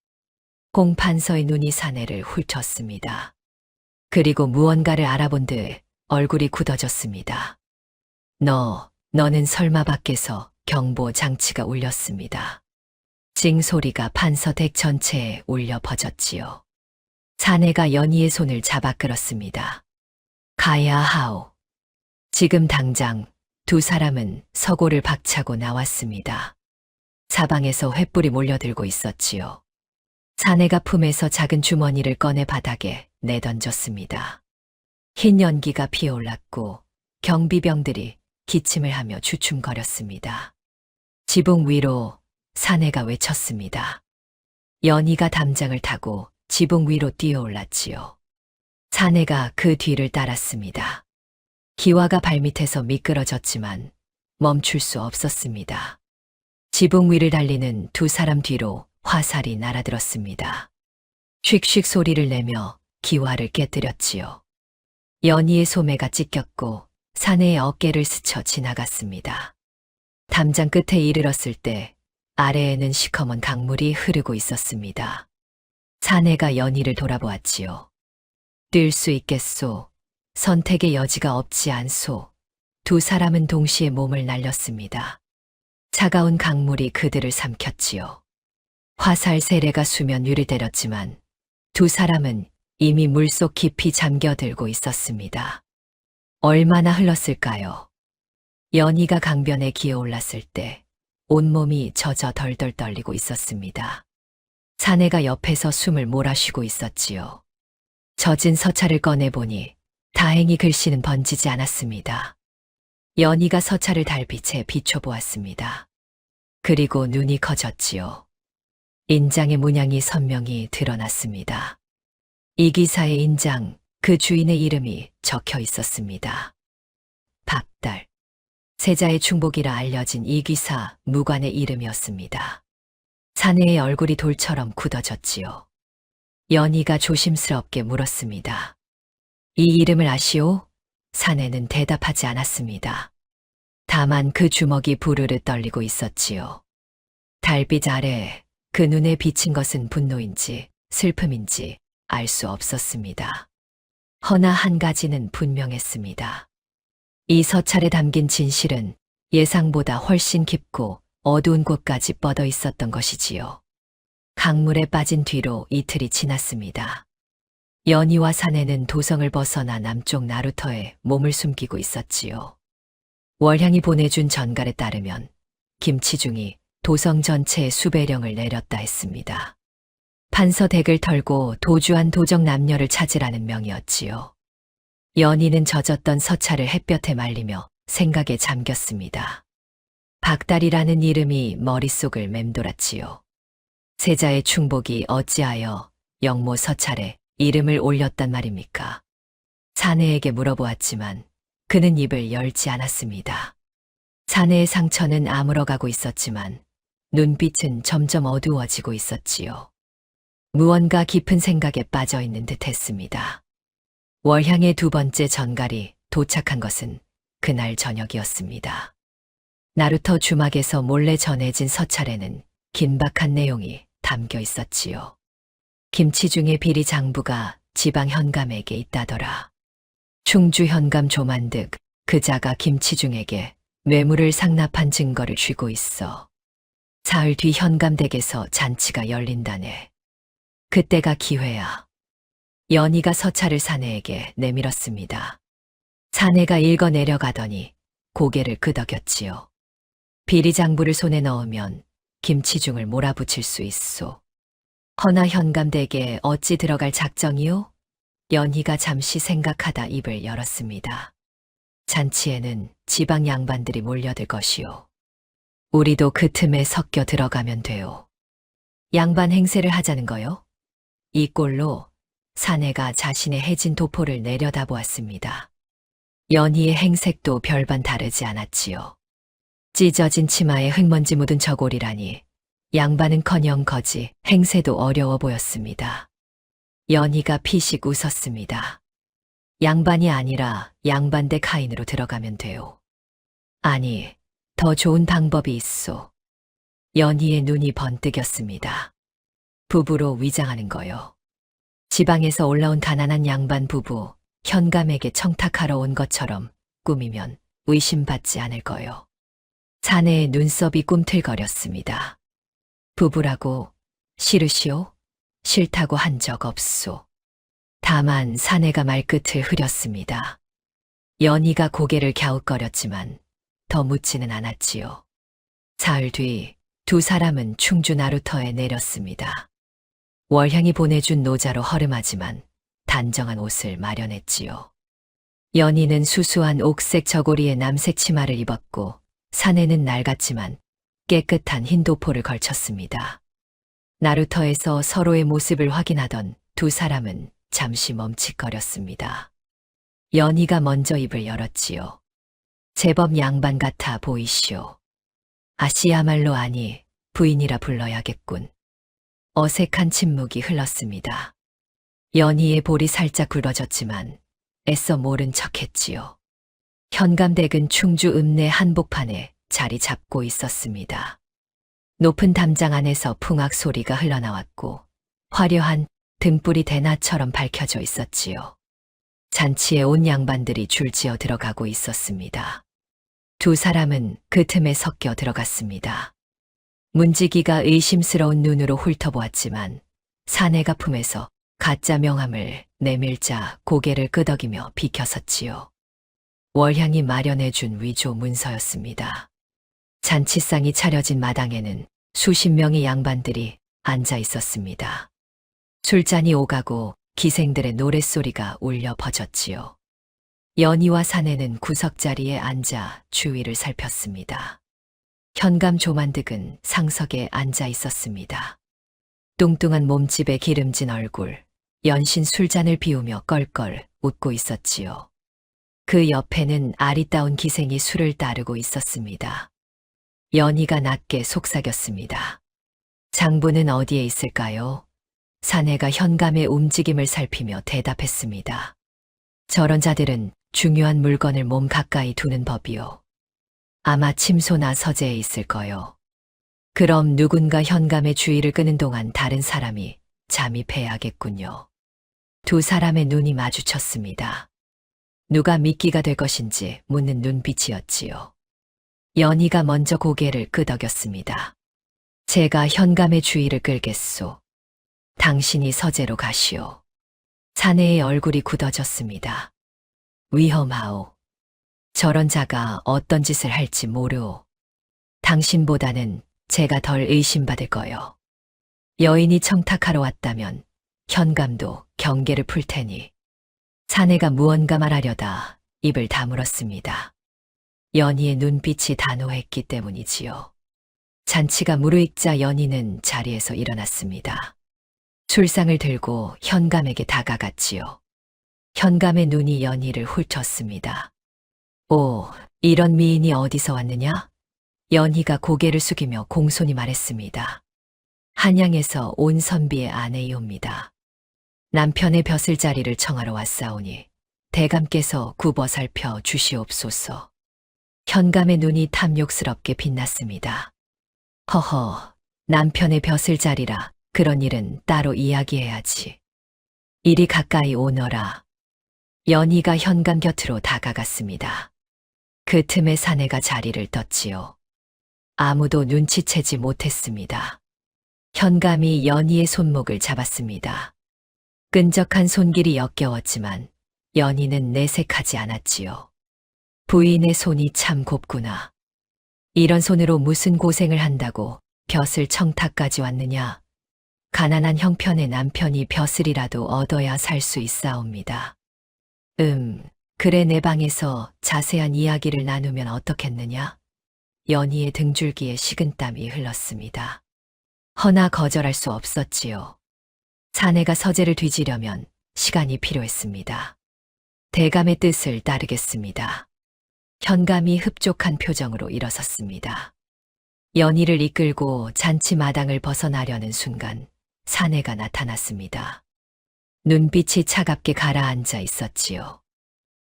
Speaker 1: 홍 판서의 눈이 사내를 훑었습니다. 그리고 무언가를 알아본 듯 얼굴이 굳어졌습니다. 너는 설마? 밖에서 경보 장치가 울렸습니다. 징 소리가 판서댁 전체에 울려 퍼졌지요. 사내가 연희의 손을 잡아 끌었습니다. 가야 하오. 지금 당장. 두 사람은 서고를 박차고 나왔습니다. 사방에서 횃불이 몰려들고 있었지요. 사내가 품에서 작은 주머니를 꺼내 바닥에 내던졌습니다. 흰 연기가 피어올랐고 경비병들이 기침을 하며 주춤거렸습니다. 지붕 위로 사내가 외쳤습니다. 연희가 담장을 타고 지붕 위로 뛰어올랐지요. 사내가 그 뒤를 따랐습니다. 기와가 발밑에서 미끄러졌지만 멈출 수 없었습니다. 지붕 위를 달리는 두 사람 뒤로 화살이 날아들었습니다. 슉슉 소리를 내며 기와를 깨뜨렸지요. 연희의 소매가 찢겼고 사내의 어깨를 스쳐 지나갔습니다. 담장 끝에 이르렀을 때 아래에는 시커먼 강물이 흐르고 있었습니다. 사내가 연희를 돌아보았지요. 뛸 수 있겠소. 선택의 여지가 없지 않소. 두 사람은 동시에 몸을 날렸습니다. 차가운 강물이 그들을 삼켰지요. 화살 세례가 수면 위를 때렸지만 두 사람은 이미 물속 깊이 잠겨들고 있었습니다. 얼마나 흘렀을까요? 연희가 강변에 기어올랐을 때 온몸이 젖어 덜덜 떨리고 있었습니다. 사내가 옆에서 숨을 몰아쉬고 있었지요. 젖은 서찰을 꺼내보니 다행히 글씨는 번지지 않았습니다. 연희가 서찰을 달빛에 비춰보았습니다. 그리고 눈이 커졌지요. 인장의 문양이 선명히 드러났습니다. 이 기사의 인장, 그 주인의 이름이 적혀 있었습니다. 박달. 세자의 충복이라 알려진 이 기사 무관의 이름이었습니다. 사내의 얼굴이 돌처럼 굳어졌지요. 연희가 조심스럽게 물었습니다. 이 이름을 아시오? 사내는 대답하지 않았습니다. 다만 그 주먹이 부르르 떨리고 있었지요. 달빛 아래 그 눈에 비친 것은 분노인지 슬픔인지 알 수 없었습니다. 허나 한 가지는 분명했습니다. 이 서찰에 담긴 진실은 예상보다 훨씬 깊고 어두운 곳까지 뻗어 있었던 것이지요. 강물에 빠진 뒤로 이틀이 지났습니다. 연희와 사내는 도성을 벗어나 남쪽 나루터에 몸을 숨기고 있었지요. 월향이 보내준 전갈에 따르면 김치중이 도성 전체에 수배령을 내렸다 했습니다. 판서 댁을 털고 도주한 도적 남녀를 찾으라는 명이었지요. 연희는 젖었던 서찰을 햇볕에 말리며 생각에 잠겼습니다. 박달이라는 이름이 머릿속을 맴돌았지요. 세자의 충복이 어찌하여 영모 서찰에 이름을 올렸단 말입니까? 사내에게 물어보았지만 그는 입을 열지 않았습니다. 사내의 상처는 아물어가고 있었지만 눈빛은 점점 어두워지고 있었지요. 무언가 깊은 생각에 빠져 있는 듯 했습니다. 월향의 두 번째 전갈이 도착한 것은 그날 저녁이었습니다. 나루터 주막에서 몰래 전해진 서찰에는 긴박한 내용이 담겨 있었지요. 김치중의 비리 장부가 지방 현감에게 있다더라. 충주 현감 조만득 그자가 김치중에게 뇌물을 상납한 증거를 쥐고 있어. 사흘 뒤 현감댁에서 잔치가 열린다네. 그때가 기회야. 연희가 서찰을 사내에게 내밀었습니다. 사내가 읽어 내려가더니 고개를 끄덕였지요. 비리장부를 손에 넣으면 김치중을 몰아붙일 수 있소. 허나 현감댁에 어찌 들어갈 작정이요? 연희가 잠시 생각하다 입을 열었습니다. 잔치에는 지방 양반들이 몰려들 것이오. 우리도 그 틈에 섞여 들어가면 돼요. 양반 행세를 하자는 거요? 이 꼴로 사내가 자신의 해진 도포를 내려다보았습니다. 연희의 행색도 별반 다르지 않았지요. 찢어진 치마에 흙먼지 묻은 저고리라니 양반은커녕 거지 행세도 어려워 보였습니다. 연희가 피식 웃었습니다. 양반이 아니라 양반대 카인으로 들어가면 돼요. 아니, 더 좋은 방법이 있소. 연희의 눈이 번뜩였습니다. 부부로 위장하는 거요. 지방에서 올라온 가난한 양반 부부, 현감에게 청탁하러 온 것처럼 꾸미면 의심받지 않을 거요. 사내의 눈썹이 꿈틀거렸습니다. 부부라고 싫으시오? 싫다고 한 적 없소. 다만 사내가 말끝을 흐렸습니다. 연희가 고개를 갸웃거렸지만 더 묻지는 않았지요. 사흘 뒤 두 사람은 충주 나루터에 내렸습니다. 월향이 보내준 노자로 허름하지만 단정한 옷을 마련했지요. 연희는 수수한 옥색 저고리에 남색 치마를 입었고 사내는 낡았지만 깨끗한 흰 도포를 걸쳤습니다. 나루터에서 서로의 모습을 확인하던 두 사람은 잠시 멈칫거렸습니다. 연희가 먼저 입을 열었지요. 제법 양반 같아 보이시오. 아씨야말로 아니, 부인이라 불러야겠군. 어색한 침묵이 흘렀습니다. 연희의 볼이 살짝 굴어졌지만 애써 모른 척했지요. 현감댁은 충주 읍내 한복판에 자리 잡고 있었습니다. 높은 담장 안에서 풍악 소리가 흘러나왔고 화려한 등불이 대낮처럼 밝혀져 있었지요. 잔치에 온 양반들이 줄지어 들어가고 있었습니다. 두 사람은 그 틈에 섞여 들어갔습니다. 문지기가 의심스러운 눈으로 훑어보았지만 사내가 품에서 가짜 명함을 내밀자 고개를 끄덕이며 비켜섰지요. 월향이 마련해준 위조 문서였습니다. 잔치상이 차려진 마당에는 수십 명의 양반들이 앉아 있었습니다. 술잔이 오가고 기생들의 노랫소리가 울려 퍼졌지요. 연희와 사내는 구석자리에 앉아 주위를 살폈습니다. 현감 조만득은 상석에 앉아 있었습니다. 뚱뚱한 몸집에 기름진 얼굴, 연신 술잔을 비우며 껄껄 웃고 있었지요. 그 옆에는 아리따운 기생이 술을 따르고 있었습니다. 연희가 낮게 속삭였습니다. 장부는 어디에 있을까요? 사내가 현감의 움직임을 살피며 대답했습니다. 저런 자들은 중요한 물건을 몸 가까이 두는 법이요. 아마 침소나 서재에 있을 거요. 그럼 누군가 현감의 주의를 끄는 동안 다른 사람이 잠입해야겠군요. 두 사람의 눈이 마주쳤습니다. 누가 미끼가 될 것인지 묻는 눈빛이었지요. 연희가 먼저 고개를 끄덕였습니다. 제가 현감의 주의를 끌겠소. 당신이 서재로 가시오. 사내의 얼굴이 굳어졌습니다. 위험하오. 저런 자가 어떤 짓을 할지 모르오. 당신보다는 제가 덜 의심받을 거요. 여인이 청탁하러 왔다면 현감도 경계를 풀 테니. 사내가 무언가 말하려다 입을 다물었습니다. 연희의 눈빛이 단호했기 때문이지요. 잔치가 무르익자 연희는 자리에서 일어났습니다. 술상을 들고 현감에게 다가갔지요. 현감의 눈이 연희를 훑었습니다. 오, 이런 미인이 어디서 왔느냐? 연희가 고개를 숙이며 공손히 말했습니다. 한양에서 온 선비의 아내이옵니다. 남편의 벼슬자리를 청하러 왔사오니 대감께서 굽어 살펴 주시옵소서. 현감의 눈이 탐욕스럽게 빛났습니다. 허허, 남편의 벼슬자리라 그런 일은 따로 이야기해야지. 이리 가까이 오너라. 연희가 현감 곁으로 다가갔습니다. 그 틈에 사내가 자리를 떴지요. 아무도 눈치채지 못했습니다. 현감이 연희의 손목을 잡았습니다. 끈적한 손길이 역겨웠지만 연희는 내색하지 않았지요. 부인의 손이 참 곱구나. 이런 손으로 무슨 고생을 한다고 벼슬 청탁까지 왔느냐. 가난한 형편의 남편이 벼슬이라도 얻어야 살 수 있사옵니다. 그래 내 방에서 자세한 이야기를 나누면 어떻겠느냐? 연희의 등줄기에 식은땀이 흘렀습니다. 허나 거절할 수 없었지요. 사내가 서재를 뒤지려면 시간이 필요했습니다. 대감의 뜻을 따르겠습니다. 현감이 흡족한 표정으로 일어섰습니다. 연희를 이끌고 잔치 마당을 벗어나려는 순간 사내가 나타났습니다. 눈빛이 차갑게 가라앉아 있었지요.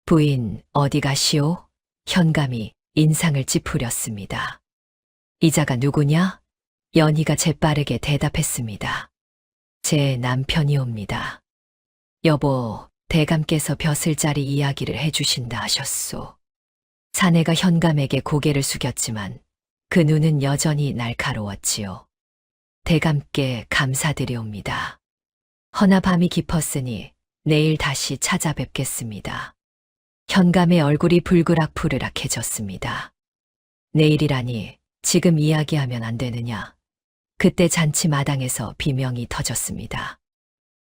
Speaker 1: 부인, 어디 가시오? 현감이 인상을 찌푸렸습니다. 이자가 누구냐? 연희가 재빠르게 대답했습니다. 제 남편이옵니다. 여보, 대감께서 벼슬자리 이야기를 해주신다 하셨소. 사내가 현감에게 고개를 숙였지만 그 눈은 여전히 날카로웠지요. 대감께 감사드리옵니다. 허나 밤이 깊었으니 내일 다시 찾아뵙겠습니다. 현감의 얼굴이 불그락푸르락해졌습니다. 내일이라니 지금 이야기하면 안 되느냐. 그때 잔치 마당에서 비명이 터졌습니다.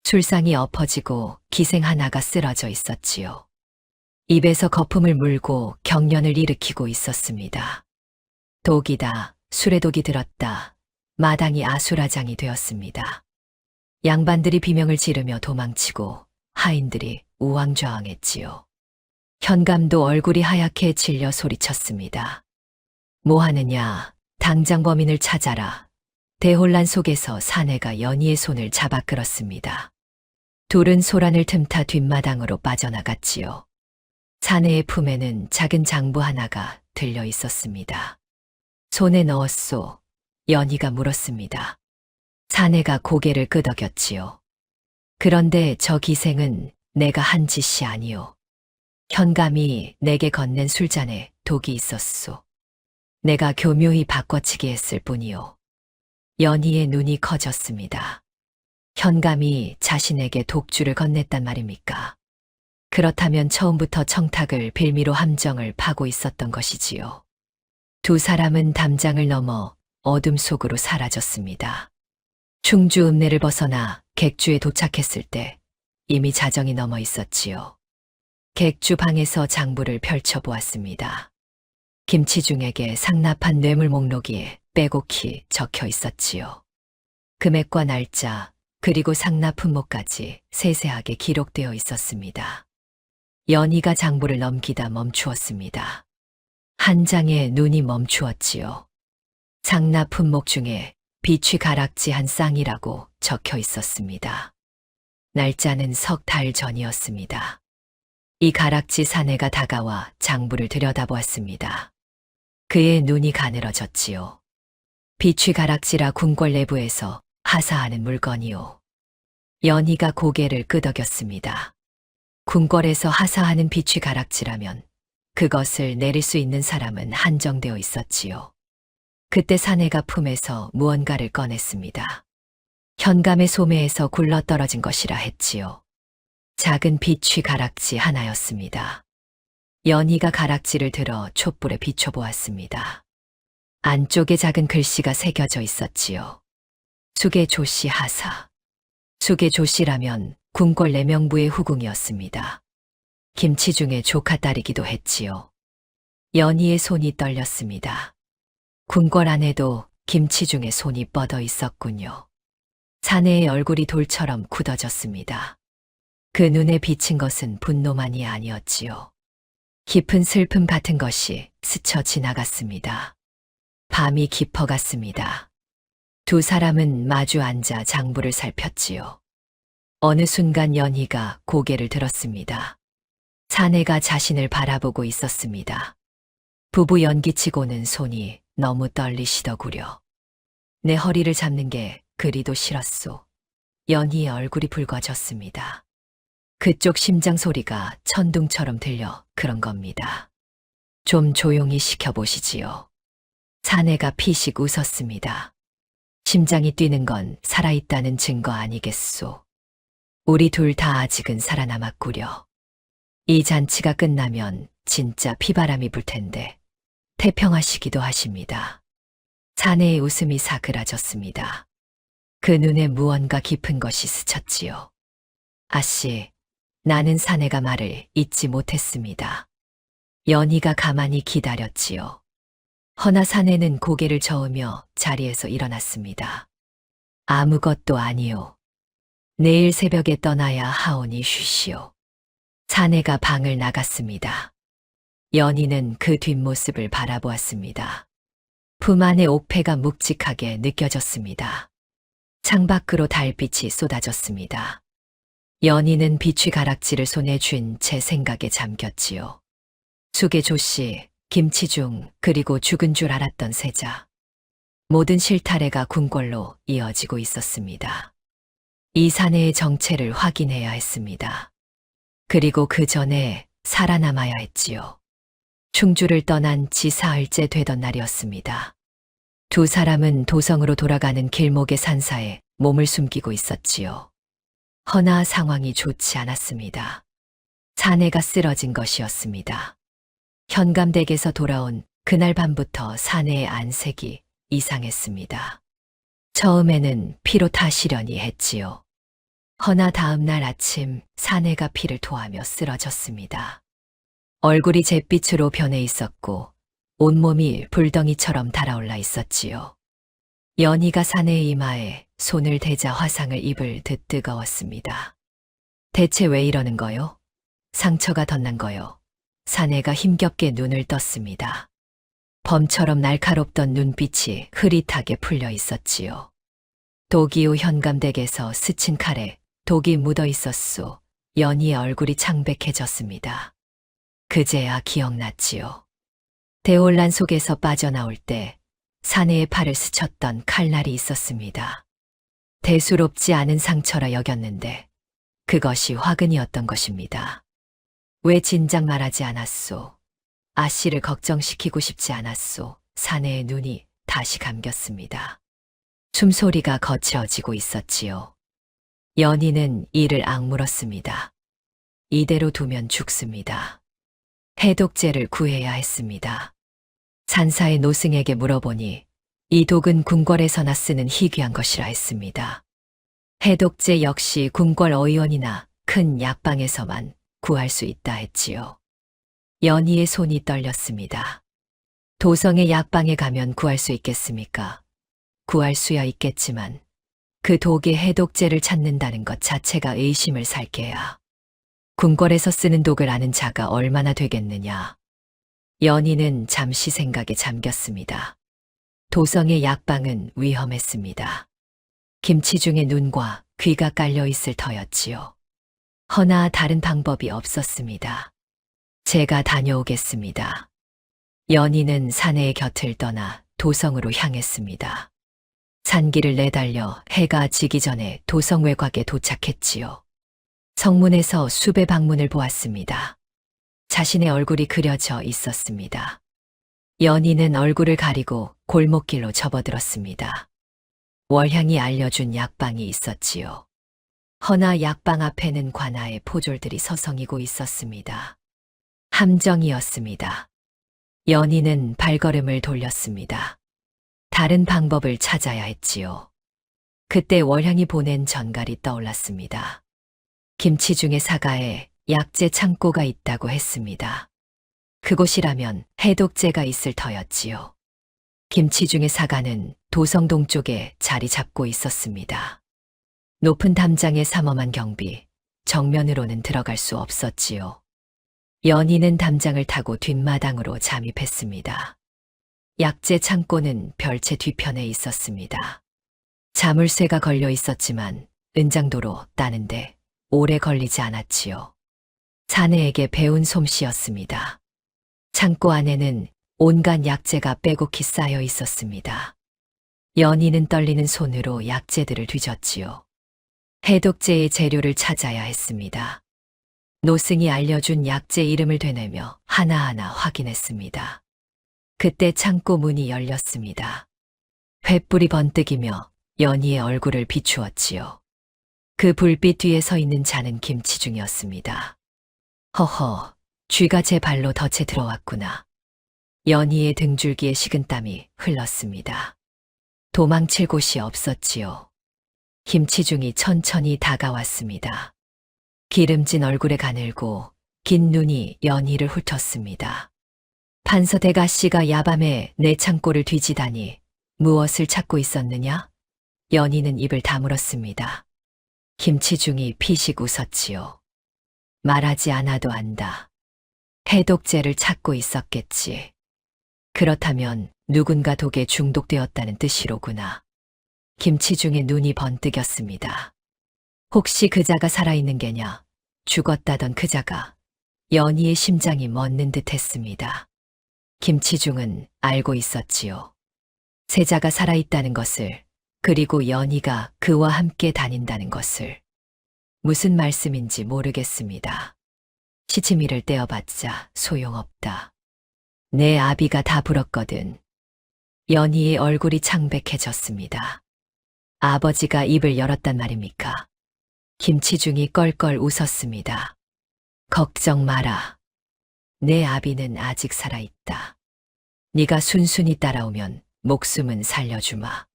Speaker 1: 술상이 엎어지고 기생 하나가 쓰러져 있었지요. 입에서 거품을 물고 경련을 일으키고 있었습니다. 독이다, 술에 독이 들었다. 마당이 아수라장이 되었습니다. 양반들이 비명을 지르며 도망치고 하인들이 우왕좌왕했지요. 현감도 얼굴이 하얗게 질려 소리쳤습니다. 뭐 하느냐, 당장 범인을 찾아라. 대혼란 속에서 사내가 연희의 손을 잡아 끌었습니다. 둘은 소란을 틈타 뒷마당으로 빠져나갔지요. 사내의 품에는 작은 장부 하나가 들려 있었습니다. 손에 넣었소. 연희가 물었습니다. 사내가 고개를 끄덕였지요. 그런데 저 기생은 내가 한 짓이 아니오. 현감이 내게 건넨 술잔에 독이 있었소. 내가 교묘히 바꿔치기 했을 뿐이오. 연희의 눈이 커졌습니다. 현감이 자신에게 독주를 건넸단 말입니까? 그렇다면 처음부터 청탁을 빌미로 함정을 파고 있었던 것이지요. 두 사람은 담장을 넘어 어둠 속으로 사라졌습니다. 충주 읍내를 벗어나 객주에 도착했을 때 이미 자정이 넘어 있었지요. 객주 방에서 장부를 펼쳐보았습니다. 김치중에게 상납한 뇌물 목록이 빼곡히 적혀 있었지요. 금액과 날짜, 그리고 상납 품목까지 세세하게 기록되어 있었습니다. 연희가 장부를 넘기다 멈추었습니다. 한 장에 눈이 멈추었지요. 상납 품목 중에 비취 가락지 한 쌍이라고 적혀 있었습니다. 날짜는 석 달 전이었습니다. 이 가락지 사내가 다가와 장부를 들여다보았습니다. 그의 눈이 가늘어졌지요. 비취 가락지라 궁궐 내부에서 하사하는 물건이요. 연희가 고개를 끄덕였습니다. 궁궐에서 하사하는 비취 가락지라면 그것을 내릴 수 있는 사람은 한정되어 있었지요. 그때 사내가 품에서 무언가를 꺼냈습니다. 현감의 소매에서 굴러떨어진 것이라 했지요. 작은 비취 가락지 하나였습니다. 연희가 가락지를 들어 촛불에 비춰보았습니다. 안쪽에 작은 글씨가 새겨져 있었지요. 수계 조씨 하사. 수계 조씨라면 궁궐 내명부의 후궁이었습니다. 김치중의 조카딸이기도 했지요. 연희의 손이 떨렸습니다. 궁궐 안에도 김치중의 손이 뻗어 있었군요. 사내의 얼굴이 돌처럼 굳어졌습니다. 그 눈에 비친 것은 분노만이 아니었지요. 깊은 슬픔 같은 것이 스쳐 지나갔습니다. 밤이 깊어갔습니다. 두 사람은 마주 앉아 장부를 살폈지요. 어느 순간 연희가 고개를 들었습니다. 사내가 자신을 바라보고 있었습니다. 부부 연기치고는 손이 너무 떨리시더구려. 내 허리를 잡는 게 그리도 싫었소. 연희의 얼굴이 붉어졌습니다. 그쪽 심장 소리가 천둥처럼 들려 그런 겁니다. 좀 조용히 시켜보시지요. 사내가 피식 웃었습니다. 심장이 뛰는 건 살아있다는 증거 아니겠소. 우리 둘 다 아직은 살아남았구려. 이 잔치가 끝나면 진짜 피바람이 불 텐데 태평하시기도 하십니다. 사내의 웃음이 사그라졌습니다. 그 눈에 무언가 깊은 것이 스쳤지요. 아씨, 나는 사내가 말을 잊지 못했습니다. 연희가 가만히 기다렸지요. 허나 사내는 고개를 저으며 자리에서 일어났습니다. 아무것도 아니요. 내일 새벽에 떠나야 하오니 쉬시오. 사내가 방을 나갔습니다. 연희는 그 뒷모습을 바라보았습니다. 품 안의 옥패가 묵직하게 느껴졌습니다. 창밖으로 달빛이 쏟아졌습니다. 연희는 비취 가락지를 손에 쥔 채 생각에 잠겼지요. 숙의 조씨, 김치중, 그리고 죽은 줄 알았던 세자. 모든 실타래가 궁궐로 이어지고 있었습니다. 이 사내의 정체를 확인해야 했습니다. 그리고 그 전에 살아남아야 했지요. 충주를 떠난 지 사흘째 되던 날이었습니다. 두 사람은 도성으로 돌아가는 길목의 산사에 몸을 숨기고 있었지요. 허나 상황이 좋지 않았습니다. 사내가 쓰러진 것이었습니다. 현감댁에서 돌아온 그날 밤부터 사내의 안색이 이상했습니다. 처음에는 피로 타시려니 했지요. 허나 다음 날 아침 사내가 피를 토하며 쓰러졌습니다. 얼굴이 잿빛으로 변해 있었고 온몸이 불덩이처럼 달아올라 있었지요. 연희가 사내의 이마에 손을 대자 화상을 입을 듯 뜨거웠습니다. 대체 왜 이러는 거요? 상처가 덧난 거요? 사내가 힘겹게 눈을 떴습니다. 범처럼 날카롭던 눈빛이 흐릿하게 풀려 있었지요. 도기우 현감댁에서 스친 칼에 독이 묻어 있었소. 연희의 얼굴이 창백해졌습니다. 그제야 기억났지요. 대혼란 속에서 빠져나올 때 사내의 팔을 스쳤던 칼날이 있었습니다. 대수롭지 않은 상처라 여겼는데 그것이 화근이었던 것입니다. 왜 진작 말하지 않았소? 아씨를 걱정시키고 싶지 않았소. 사내의 눈이 다시 감겼습니다. 숨소리가 거칠어지고 있었지요. 연희는 이를 악물었습니다. 이대로 두면 죽습니다. 해독제를 구해야 했습니다. 산사의 노승에게 물어보니 이 독은 궁궐에서나 쓰는 희귀한 것이라 했습니다. 해독제 역시 궁궐 어의원이나 큰 약방에서만 구할 수 있다 했지요. 연희의 손이 떨렸습니다. 도성의 약방에 가면 구할 수 있겠습니까? 구할 수야 있겠지만 그 독의 해독제를 찾는다는 것 자체가 의심을 살게야. 궁궐에서 쓰는 독을 아는 자가 얼마나 되겠느냐. 연희는 잠시 생각에 잠겼습니다. 도성의 약방은 위험했습니다. 김치중의 눈과 귀가 깔려 있을 터였지요. 허나 다른 방법이 없었습니다. 제가 다녀오겠습니다. 연희는 사내의 곁을 떠나 도성으로 향했습니다. 산길을 내달려 해가 지기 전에 도성 외곽에 도착했지요. 성문에서 수배 방문을 보았습니다. 자신의 얼굴이 그려져 있었습니다. 연희는 얼굴을 가리고 골목길로 접어들었습니다. 월향이 알려준 약방이 있었지요. 허나 약방 앞에는 관아의 포졸들이 서성이고 있었습니다. 함정이었습니다. 연희는 발걸음을 돌렸습니다. 다른 방법을 찾아야 했지요. 그때 월향이 보낸 전갈이 떠올랐습니다. 김치중의 사가에 약재 창고가 있다고 했습니다. 그곳이라면 해독제가 있을 터였지요. 김치중의 사가는 도성동 쪽에 자리 잡고 있었습니다. 높은 담장의 삼엄한 경비, 정면으로는 들어갈 수 없었지요. 연희는 담장을 타고 뒷마당으로 잠입했습니다. 약재 창고는 별채 뒤편에 있었습니다. 자물쇠가 걸려 있었지만 은장도로 따는데 오래 걸리지 않았지요. 사내에게 배운 솜씨였습니다. 창고 안에는 온갖 약재가 빼곡히 쌓여 있었습니다. 연희는 떨리는 손으로 약재들을 뒤졌지요. 해독제의 재료를 찾아야 했습니다. 노승이 알려준 약재 이름을 되뇌며 하나하나 확인했습니다. 그때 창고 문이 열렸습니다. 횃불이 번뜩이며 연희의 얼굴을 비추었지요. 그 불빛 뒤에 서 있는 자는 김치중이었습니다. 허허, 쥐가 제 발로 덫에 들어왔구나. 연희의 등줄기에 식은땀이 흘렀습니다. 도망칠 곳이 없었지요. 김치중이 천천히 다가왔습니다. 기름진 얼굴에 가늘고 긴 눈이 연희를 훑었습니다. 판서 대가씨가 야밤에 내 창고를 뒤지다니 무엇을 찾고 있었느냐? 연희는 입을 다물었습니다. 김치중이 피식 웃었지요. 말하지 않아도 안다. 해독제를 찾고 있었겠지. 그렇다면 누군가 독에 중독되었다는 뜻이로구나. 김치중의 눈이 번뜩였습니다. 혹시 그자가 살아있는 게냐? 죽었다던 그자가. 연희의 심장이 멎는 듯 했습니다. 김치중은 알고 있었지요. 세자가 살아있다는 것을, 그리고 연희가 그와 함께 다닌다는 것을. 무슨 말씀인지 모르겠습니다. 시치미를 떼어봤자 소용없다. 내 아비가 다 불었거든. 연희의 얼굴이 창백해졌습니다. 아버지가 입을 열었단 말입니까? 김치중이 껄껄 웃었습니다. 걱정 마라. 내 아비는 아직 살아있다. 네가 순순히 따라오면 목숨은 살려주마.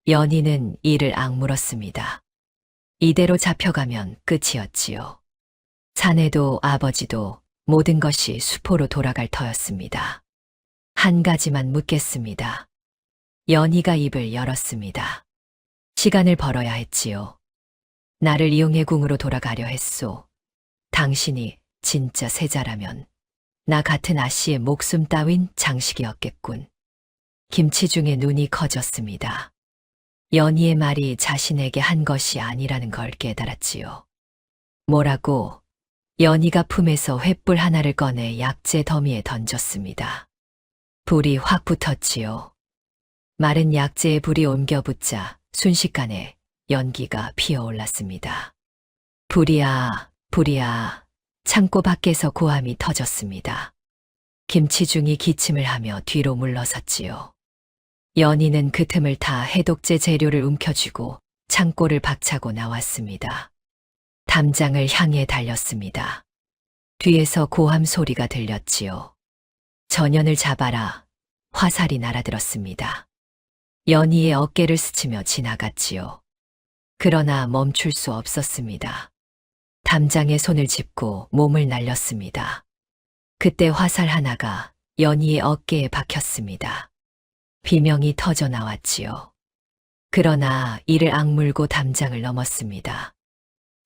Speaker 1: 연희는 이를 악물었습니다. 이대로 잡혀가면 끝이었지요. 사내도 아버지도 모든 것이 수포로 돌아갈 터였습니다. 한 가지만 묻겠습니다. 연희가 입을 열었습니다. 시간을 벌어야 했지요. 나를 이용해 궁으로 돌아가려 했소. 당신이 진짜 세자라면 나 같은 아씨의 목숨 따윈 장식이었겠군. 김치중의 눈이 커졌습니다. 연희의 말이 자신에게 한 것이 아니라는 걸 깨달았지요. 뭐라고? 연희가 품에서 횃불 하나를 꺼내 약재 더미에 던졌습니다. 불이 확 붙었지요. 마른 약재에 불이 옮겨 붙자 순식간에 연기가 피어올랐습니다. 불이야, 불이야. 창고 밖에서 고함이 터졌습니다. 김치중이 기침을 하며 뒤로 물러섰지요. 연희는 그 틈을 타 해독제 재료를 움켜쥐고 창고를 박차고 나왔습니다. 담장을 향해 달렸습니다. 뒤에서 고함 소리가 들렸지요. 전연을 잡아라. 화살이 날아들었습니다. 연희의 어깨를 스치며 지나갔지요. 그러나 멈출 수 없었습니다. 담장에 손을 짚고 몸을 날렸습니다. 그때 화살 하나가 연희의 어깨에 박혔습니다. 비명이 터져 나왔지요. 그러나 이를 악물고 담장을 넘었습니다.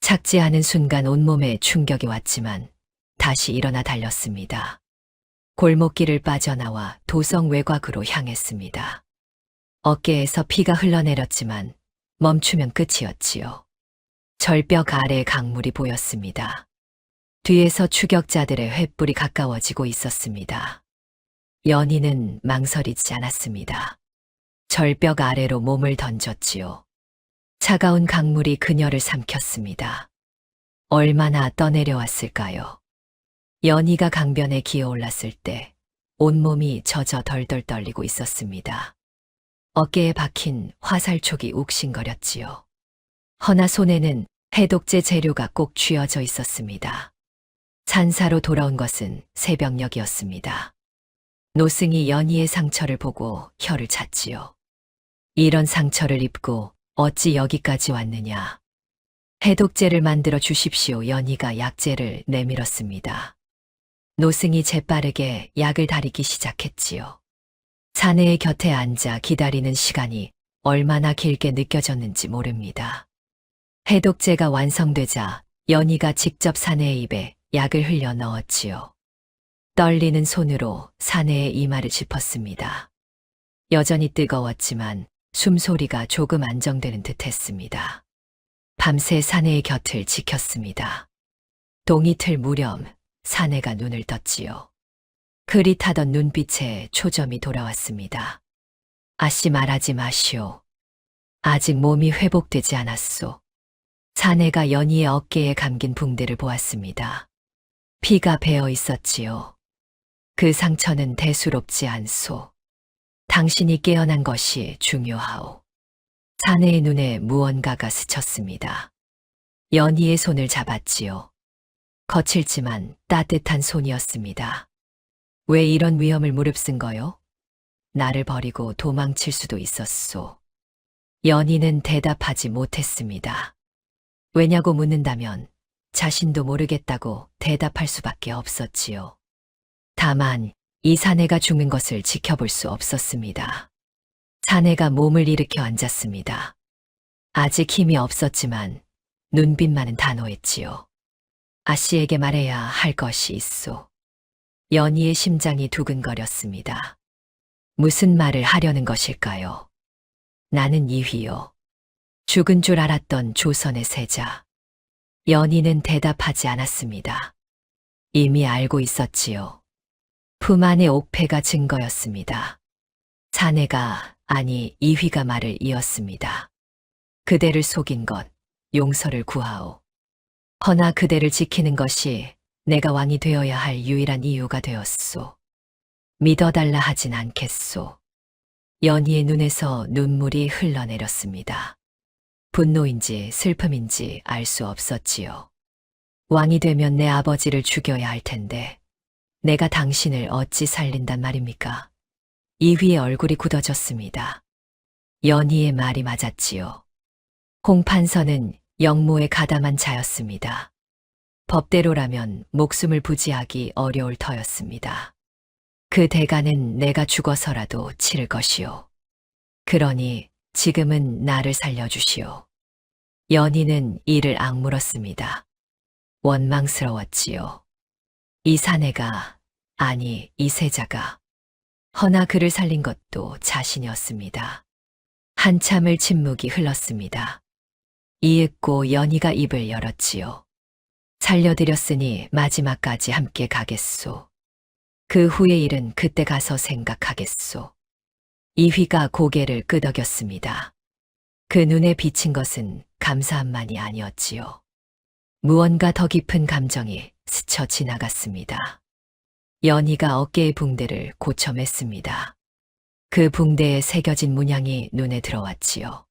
Speaker 1: 착지하는 순간 온몸에 충격이 왔지만 다시 일어나 달렸습니다. 골목길을 빠져나와 도성 외곽으로 향했습니다. 어깨에서 피가 흘러내렸지만 멈추면 끝이었지요. 절벽 아래 강물이 보였습니다. 뒤에서 추격자들의 횃불이 가까워지고 있었습니다. 연희는 망설이지 않았습니다. 절벽 아래로 몸을 던졌지요. 차가운 강물이 그녀를 삼켰습니다. 얼마나 떠내려왔을까요? 연희가 강변에 기어올랐을 때 온몸이 젖어 덜덜 떨리고 있었습니다. 어깨에 박힌 화살촉이 욱신거렸지요. 허나 손에는 해독제 재료가 꼭 쥐어져 있었습니다. 산사로 돌아온 것은 새벽녘이었습니다. 노승이 연희의 상처를 보고 혀를 찼지요. 이런 상처를 입고 어찌 여기까지 왔느냐. 해독제를 만들어 주십시오. 연희가 약재를 내밀었습니다. 노승이 재빠르게 약을 다리기 시작했지요. 사내의 곁에 앉아 기다리는 시간이 얼마나 길게 느껴졌는지 모릅니다. 해독제가 완성되자 연희가 직접 사내의 입에 약을 흘려 넣었지요. 떨리는 손으로 사내의 이마를 짚었습니다. 여전히 뜨거웠지만 숨소리가 조금 안정되는 듯 했습니다. 밤새 사내의 곁을 지켰습니다. 동이틀 무렵 사내가 눈을 떴지요. 흐릿하던 눈빛에 초점이 돌아왔습니다. 아씨 말하지 마시오. 아직 몸이 회복되지 않았소. 사내가 연희의 어깨에 감긴 붕대를 보았습니다. 피가 배어 있었지요. 그 상처는 대수롭지 않소. 당신이 깨어난 것이 중요하오. 사내의 눈에 무언가가 스쳤습니다. 연희의 손을 잡았지요. 거칠지만 따뜻한 손이었습니다. 왜 이런 위험을 무릅쓴 거요? 나를 버리고 도망칠 수도 있었소. 연희는 대답하지 못했습니다. 왜냐고 묻는다면 자신도 모르겠다고 대답할 수밖에 없었지요. 다만 이 사내가 죽는 것을 지켜볼 수 없었습니다. 사내가 몸을 일으켜 앉았습니다. 아직 힘이 없었지만 눈빛만은 단호했지요. 아씨에게 말해야 할 것이 있소. 연희의 심장이 두근거렸습니다. 무슨 말을 하려는 것일까요? 나는 이휘요. 죽은 줄 알았던 조선의 세자. 연희는 대답하지 않았습니다. 이미 알고 있었지요. 품 안의 옥패가 증거였습니다. 사내가, 아니 이휘가 말을 이었습니다. 그대를 속인 것, 용서를 구하오. 허나 그대를 지키는 것이 내가 왕이 되어야 할 유일한 이유가 되었소. 믿어달라 하진 않겠소. 연희의 눈에서 눈물이 흘러내렸습니다. 분노인지 슬픔인지 알 수 없었지요. 왕이 되면 내 아버지를 죽여야 할 텐데 내가 당신을 어찌 살린단 말입니까? 이휘의 얼굴이 굳어졌습니다. 연희의 말이 맞았지요. 홍판서는 영모에 가담한 자였습니다. 법대로라면 목숨을 부지하기 어려울 터였습니다. 그 대가는 내가 죽어서라도 치를 것이오. 그러니 지금은 나를 살려주시오. 연희는 이를 악물었습니다. 원망스러웠지요. 이 사내가, 아니 이 세자가, 허나 그를 살린 것도 자신이었습니다. 한참을 침묵이 흘렀습니다. 이윽고 연희가 입을 열었지요. 살려드렸으니 마지막까지 함께 가겠소. 그 후의 일은 그때 가서 생각하겠소. 이휘가 고개를 끄덕였습니다. 그 눈에 비친 것은 감사함만이 아니었지요. 무언가 더 깊은 감정이 스쳐 지나갔습니다. 연희가 어깨의 붕대를 고쳐 맸습니다. 그 붕대에 새겨진 문양이 눈에 들어왔지요.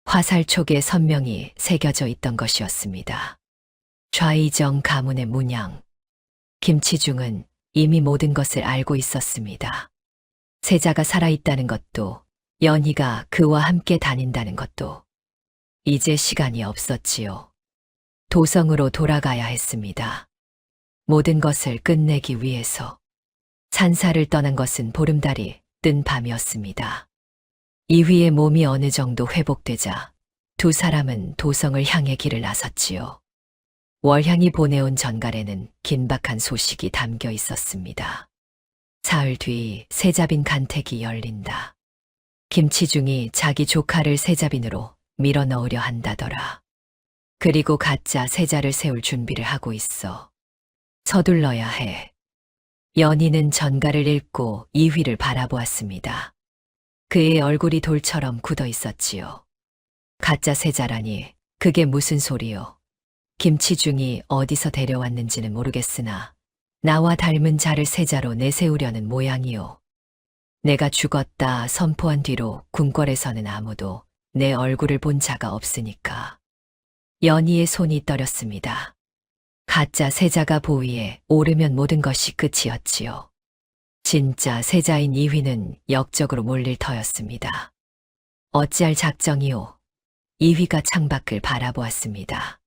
Speaker 1: 화살촉에 선명히 새겨져 있던 것이었습니다. 좌의정 가문의 문양. 김치중은 이미 모든 것을 알고 있었습니다. 세자가 살아있다는 것도, 연희가 그와 함께 다닌다는 것도. 이제 시간이 없었지요. 도성으로 돌아가야 했습니다. 모든 것을 끝내기 위해서. 산사를 떠난 것은 보름달이 뜬 밤이었습니다. 이휘의 몸이 어느 정도 회복되자 두 사람은 도성을 향해 길을 나섰지요. 월향이 보내온 전갈에는 긴박한 소식이 담겨 있었습니다. 사흘 뒤 세자빈 간택이 열린다. 김치중이 자기 조카를 세자빈으로 밀어넣으려 한다더라. 그리고 가짜 세자를 세울 준비를 하고 있어. 서둘러야 해. 연희는 전갈을 읽고 이휘를 바라보았습니다. 그의 얼굴이 돌처럼 굳어 있었지요. 가짜 세자라니 그게 무슨 소리요? 김치중이 어디서 데려왔는지는 모르겠으나 나와 닮은 자를 세자로 내세우려는 모양이요. 내가 죽었다 선포한 뒤로 궁궐에서는 아무도 내 얼굴을 본 자가 없으니까. 연희의 손이 떨렸습니다. 가짜 세자가 보위에 오르면 모든 것이 끝이었지요. 진짜 세자인 이휘는 역적으로 몰릴 터였습니다. 어찌할 작정이오? 이휘가 창밖을 바라보았습니다.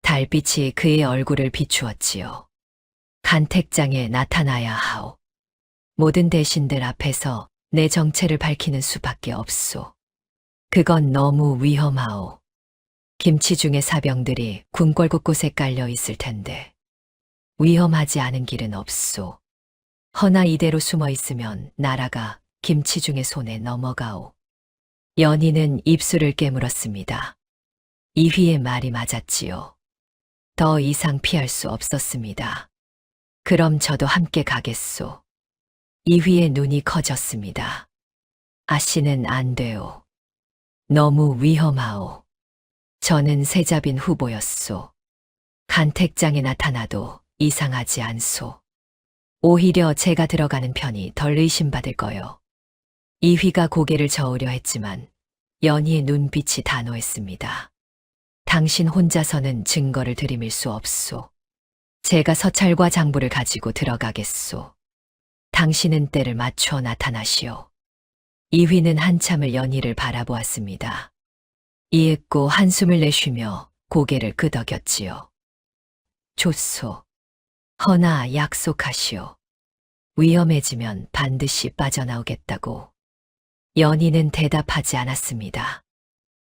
Speaker 1: 달빛이 그의 얼굴을 비추었지요. 간택장에 나타나야 하오. 모든 대신들 앞에서 내 정체를 밝히는 수밖에 없소. 그건 너무 위험하오. 김치중의 사병들이 궁궐 곳곳에 깔려 있을 텐데 위험하지 않은 길은 없소. 허나 이대로 숨어 있으면 나라가 김치중의 손에 넘어가오. 연희는 입술을 깨물었습니다. 이휘의 말이 맞았지요. 더 이상 피할 수 없었습니다. 그럼 저도 함께 가겠소. 이휘의 눈이 커졌습니다. 아씨는 안 돼요. 너무 위험하오. 저는 세자빈 후보였소. 간택장에 나타나도 이상하지 않소. 오히려 제가 들어가는 편이 덜 의심받을 거요. 이휘가 고개를 저으려 했지만 연희의 눈빛이 단호했습니다. 당신 혼자서는 증거를 들이밀 수 없소. 제가 서찰과 장부를 가지고 들어가겠소. 당신은 때를 맞춰 나타나시오. 이휘는 한참을 연희를 바라보았습니다. 이윽고 한숨을 내쉬며 고개를 끄덕였지요. 좋소. 허나 약속하시오. 위험해지면 반드시 빠져나오겠다고. 연희는 대답하지 않았습니다.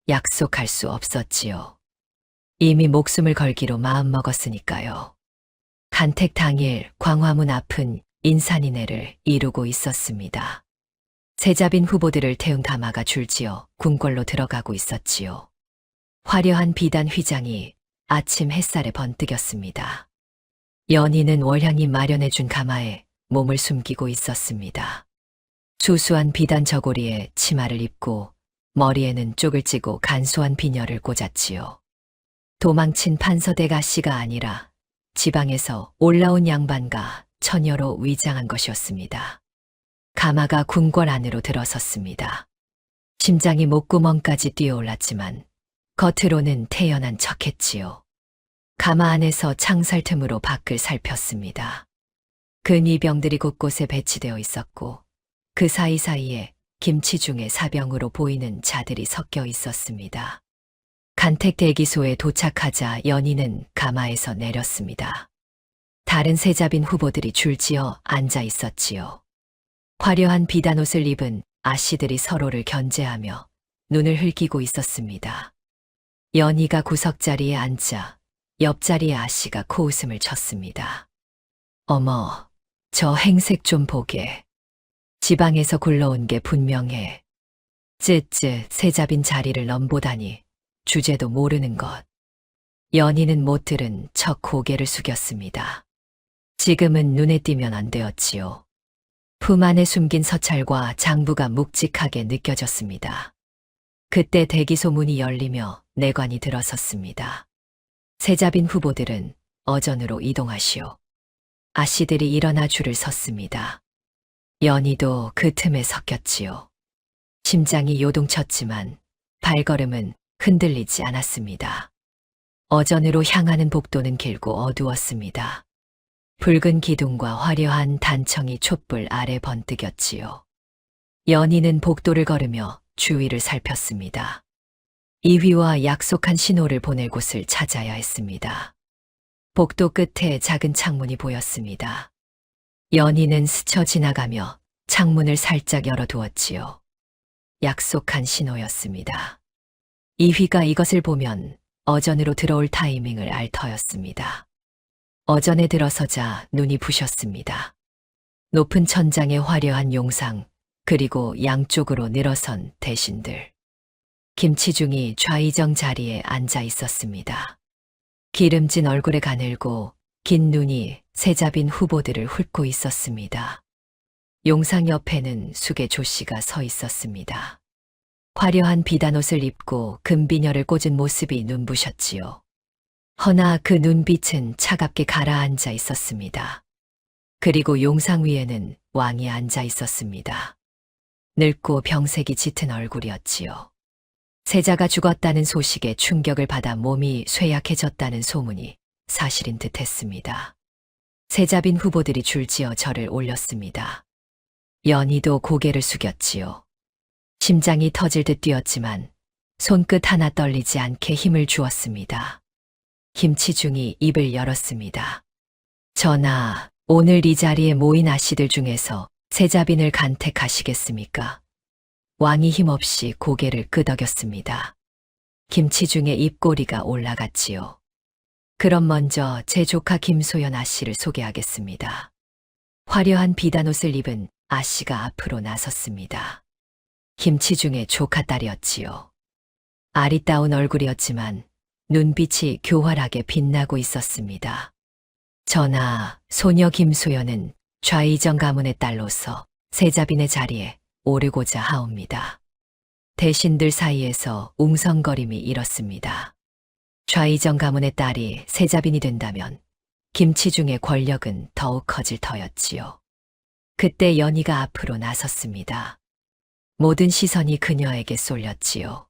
Speaker 1: 약속할 수 없었지요. 이미 목숨을 걸기로 마음먹었으니까요. 간택 당일 광화문 앞은 인산인해를 이루고 있었습니다. 세자빈 후보들을 태운 가마가 줄지어 궁궐로 들어가고 있었지요. 화려한 비단 휘장이 아침 햇살에 번뜩였습니다. 연희는 월향이 마련해준 가마에 몸을 숨기고 있었습니다. 수수한 비단 저고리에 치마를 입고 머리에는 쪽을 찌고 간소한 비녀를 꽂았지요. 도망친 판서대가 씨가 아니라 지방에서 올라온 양반과 처녀로 위장한 것이었습니다. 가마가 궁궐 안으로 들어섰습니다. 심장이 목구멍까지 뛰어올랐지만 겉으로는 태연한 척했지요. 가마 안에서 창살 틈으로 밖을 살폈습니다. 근위병들이 곳곳에 배치되어 있었고 그 사이사이에 김치중의 사병으로 보이는 자들이 섞여 있었습니다. 간택 대기소에 도착하자 연희는 가마에서 내렸습니다. 다른 세자빈 후보들이 줄지어 앉아 있었지요. 화려한 비단 옷을 입은 아씨들이 서로를 견제하며 눈을 흘기고 있었습니다. 연희가 구석자리에 앉자 옆자리의 아씨가 코웃음을 쳤습니다. 어머, 저 행색 좀 보게. 지방에서 굴러온 게 분명해. 쯔쯔 세자빈 자리를 넘보다니 주제도 모르는 것. 연희는 못 들은 척 고개를 숙였습니다. 지금은 눈에 띄면 안 되었지요. 품 안에 숨긴 서찰과 장부가 묵직하게 느껴졌습니다. 그때 대기소 문이 열리며 내관이 들어섰습니다. 세자빈 후보들은 어전으로 이동하시오. 아씨들이 일어나 줄을 섰습니다. 연희도 그 틈에 섞였지요. 심장이 요동쳤지만 발걸음은 흔들리지 않았습니다. 어전으로 향하는 복도는 길고 어두웠습니다. 붉은 기둥과 화려한 단청이 촛불 아래 번뜩였지요. 연희는 복도를 걸으며 주위를 살폈습니다. 이휘와 약속한 신호를 보낼 곳을 찾아야 했습니다. 복도 끝에 작은 창문이 보였습니다. 연희는 스쳐 지나가며 창문을 살짝 열어두었지요. 약속한 신호였습니다. 이휘가 이것을 보면 어전으로 들어올 타이밍을 알 터였습니다. 어전에 들어서자 눈이 부셨습니다. 높은 천장에 화려한 용상, 그리고 양쪽으로 늘어선 대신들. 김치중이 좌의정 자리에 앉아 있었습니다. 기름진 얼굴에 가늘고 긴 눈이 세자빈 후보들을 훑고 있었습니다. 용상 옆에는 숙의 조씨가 서 있었습니다. 화려한 비단옷을 입고 금비녀를 꽂은 모습이 눈부셨지요. 허나 그 눈빛은 차갑게 가라앉아 있었습니다. 그리고 용상 위에는 왕이 앉아 있었습니다. 늙고 병색이 짙은 얼굴이었지요. 세자가 죽었다는 소식에 충격을 받아 몸이 쇠약해졌다는 소문이 사실인 듯 했습니다. 세자빈 후보들이 줄지어 절을 올렸습니다. 연희도 고개를 숙였지요. 심장이 터질 듯 뛰었지만 손끝 하나 떨리지 않게 힘을 주었습니다. 김치중이 입을 열었습니다. 전하, 오늘 이 자리에 모인 아씨들 중에서 세자빈을 간택하시겠습니까? 왕이 힘없이 고개를 끄덕였습니다. 김치중의 입꼬리가 올라갔지요. 그럼 먼저 제 조카 김소연 아씨를 소개하겠습니다. 화려한 비단옷을 입은 아씨가 앞으로 나섰습니다. 김치중의 조카딸이었지요. 아리따운 얼굴이었지만 눈빛이 교활하게 빛나고 있었습니다. 전하, 소녀 김소연은 좌의정 가문의 딸로서 세자빈의 자리에 오르고자 하옵니다. 대신들 사이에서 웅성거림이 일었습니다. 좌의정 가문의 딸이 세자빈이 된다면 김치중의 권력은 더욱 커질 터였지요. 그때 연희가 앞으로 나섰습니다. 모든 시선이 그녀에게 쏠렸지요.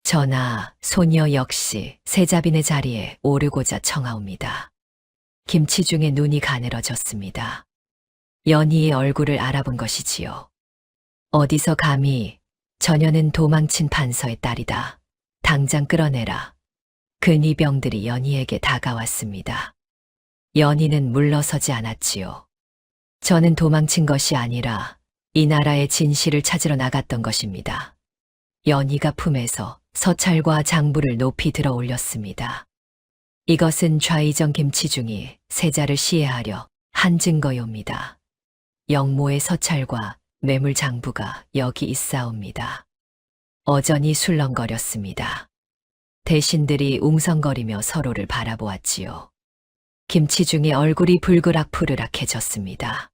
Speaker 1: 전하, 소녀 역시 세자빈의 자리에 오르고자 청하옵니다. 김치중의 눈이 가늘어졌습니다. 연희의 얼굴을 알아본 것이지요. 어디서 감히 저녀는 도망친 판서의 딸이다. 당장 끌어내라. 근위병들이 연희에게 다가왔습니다. 연희는 물러서지 않았지요. 저는 도망친 것이 아니라 이 나라의 진실을 찾으러 나갔던 것입니다. 연희가 품에서 서찰과 장부를 높이 들어 올렸습니다. 이것은 좌의정 김치중이 세자를 시해하려 한 증거요입니다. 영모의 서찰과 매물 장부가 여기 있사옵니다. 어전히 술렁거렸습니다. 대신들이 웅성거리며 서로를 바라보았지요. 김치중의 얼굴이 불그락푸르락해졌습니다.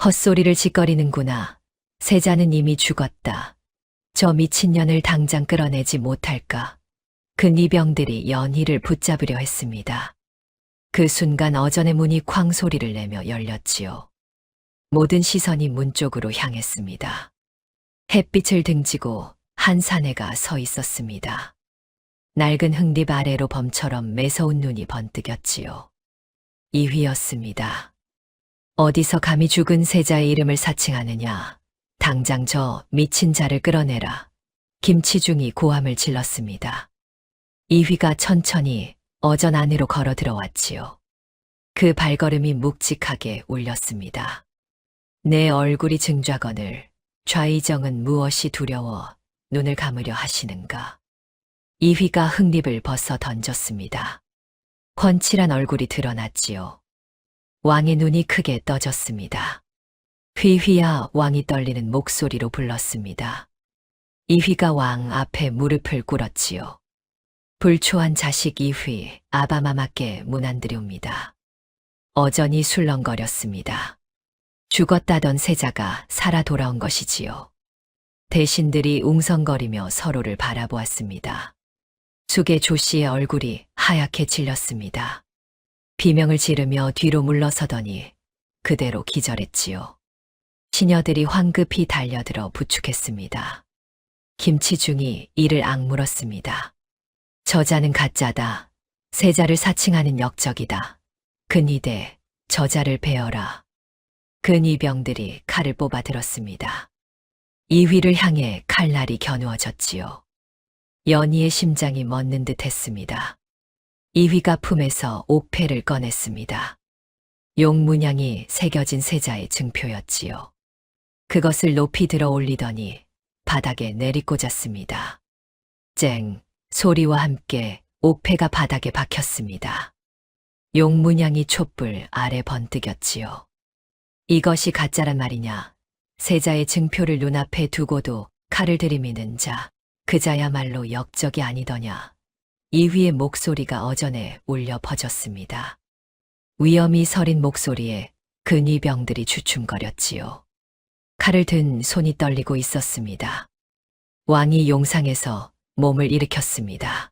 Speaker 1: 헛소리를 짓거리는구나. 세자는 이미 죽었다. 저 미친년을 당장 끌어내지 못할까. 근위병들이 연희를 붙잡으려 했습니다. 그 순간 어전의 문이 쾅 소리를 내며 열렸지요. 모든 시선이 문 쪽으로 향했습니다. 햇빛을 등지고 한 사내가 서 있었습니다. 낡은 흙잎 아래로 범처럼 매서운 눈이 번뜩였지요. 이휘였습니다. 어디서 감히 죽은 세자의 이름을 사칭하느냐. 당장 저 미친 자를 끌어내라. 김치중이 고함을 질렀습니다. 이휘가 천천히 어전 안으로 걸어 들어왔지요. 그 발걸음이 묵직하게 울렸습니다. 내 얼굴이 증좌거늘 좌의정은 무엇이 두려워 눈을 감으려 하시는가. 이휘가 흙잎을 벗어 던졌습니다. 훤칠한 얼굴이 드러났지요. 왕의 눈이 크게 떠졌습니다. 휘휘야. 왕이 떨리는 목소리로 불렀습니다. 이휘가 왕 앞에 무릎을 꿇었지요. 불초한 자식 이휘, 아바마마께 문안드려옵니다. 어전히 술렁거렸습니다. 죽었다던 세자가 살아 돌아온 것이지요. 대신들이 웅성거리며 서로를 바라보았습니다. 숙의 조씨의 얼굴이 하얗게 질렸습니다. 비명을 지르며 뒤로 물러서더니 그대로 기절했지요. 시녀들이 황급히 달려들어 부축했습니다. 김치중이 이를 악물었습니다. 저자는 가짜다. 세자를 사칭하는 역적이다. 근위대, 저자를 베어라. 근위병들이 칼을 뽑아 들었습니다. 이휘를 향해 칼날이 겨누어졌지요. 연희의 심장이 멎는 듯 했습니다. 이휘가 품에서 옥패를 꺼냈습니다. 용문양이 새겨진 세자의 증표였지요. 그것을 높이 들어 올리더니 바닥에 내리꽂았습니다. 쨍 소리와 함께 옥패가 바닥에 박혔습니다. 용문양이 촛불 아래 번뜩였지요. 이것이 가짜란 말이냐. 세자의 증표를 눈앞에 두고도 칼을 들이미는 자, 그자야말로 역적이 아니더냐. 이휘의 목소리가 어전에 울려 퍼졌습니다. 위엄이 서린 목소리에 근위병들이 주춤거렸지요. 칼을 든 손이 떨리고 있었습니다. 왕이 용상에서 몸을 일으켰습니다.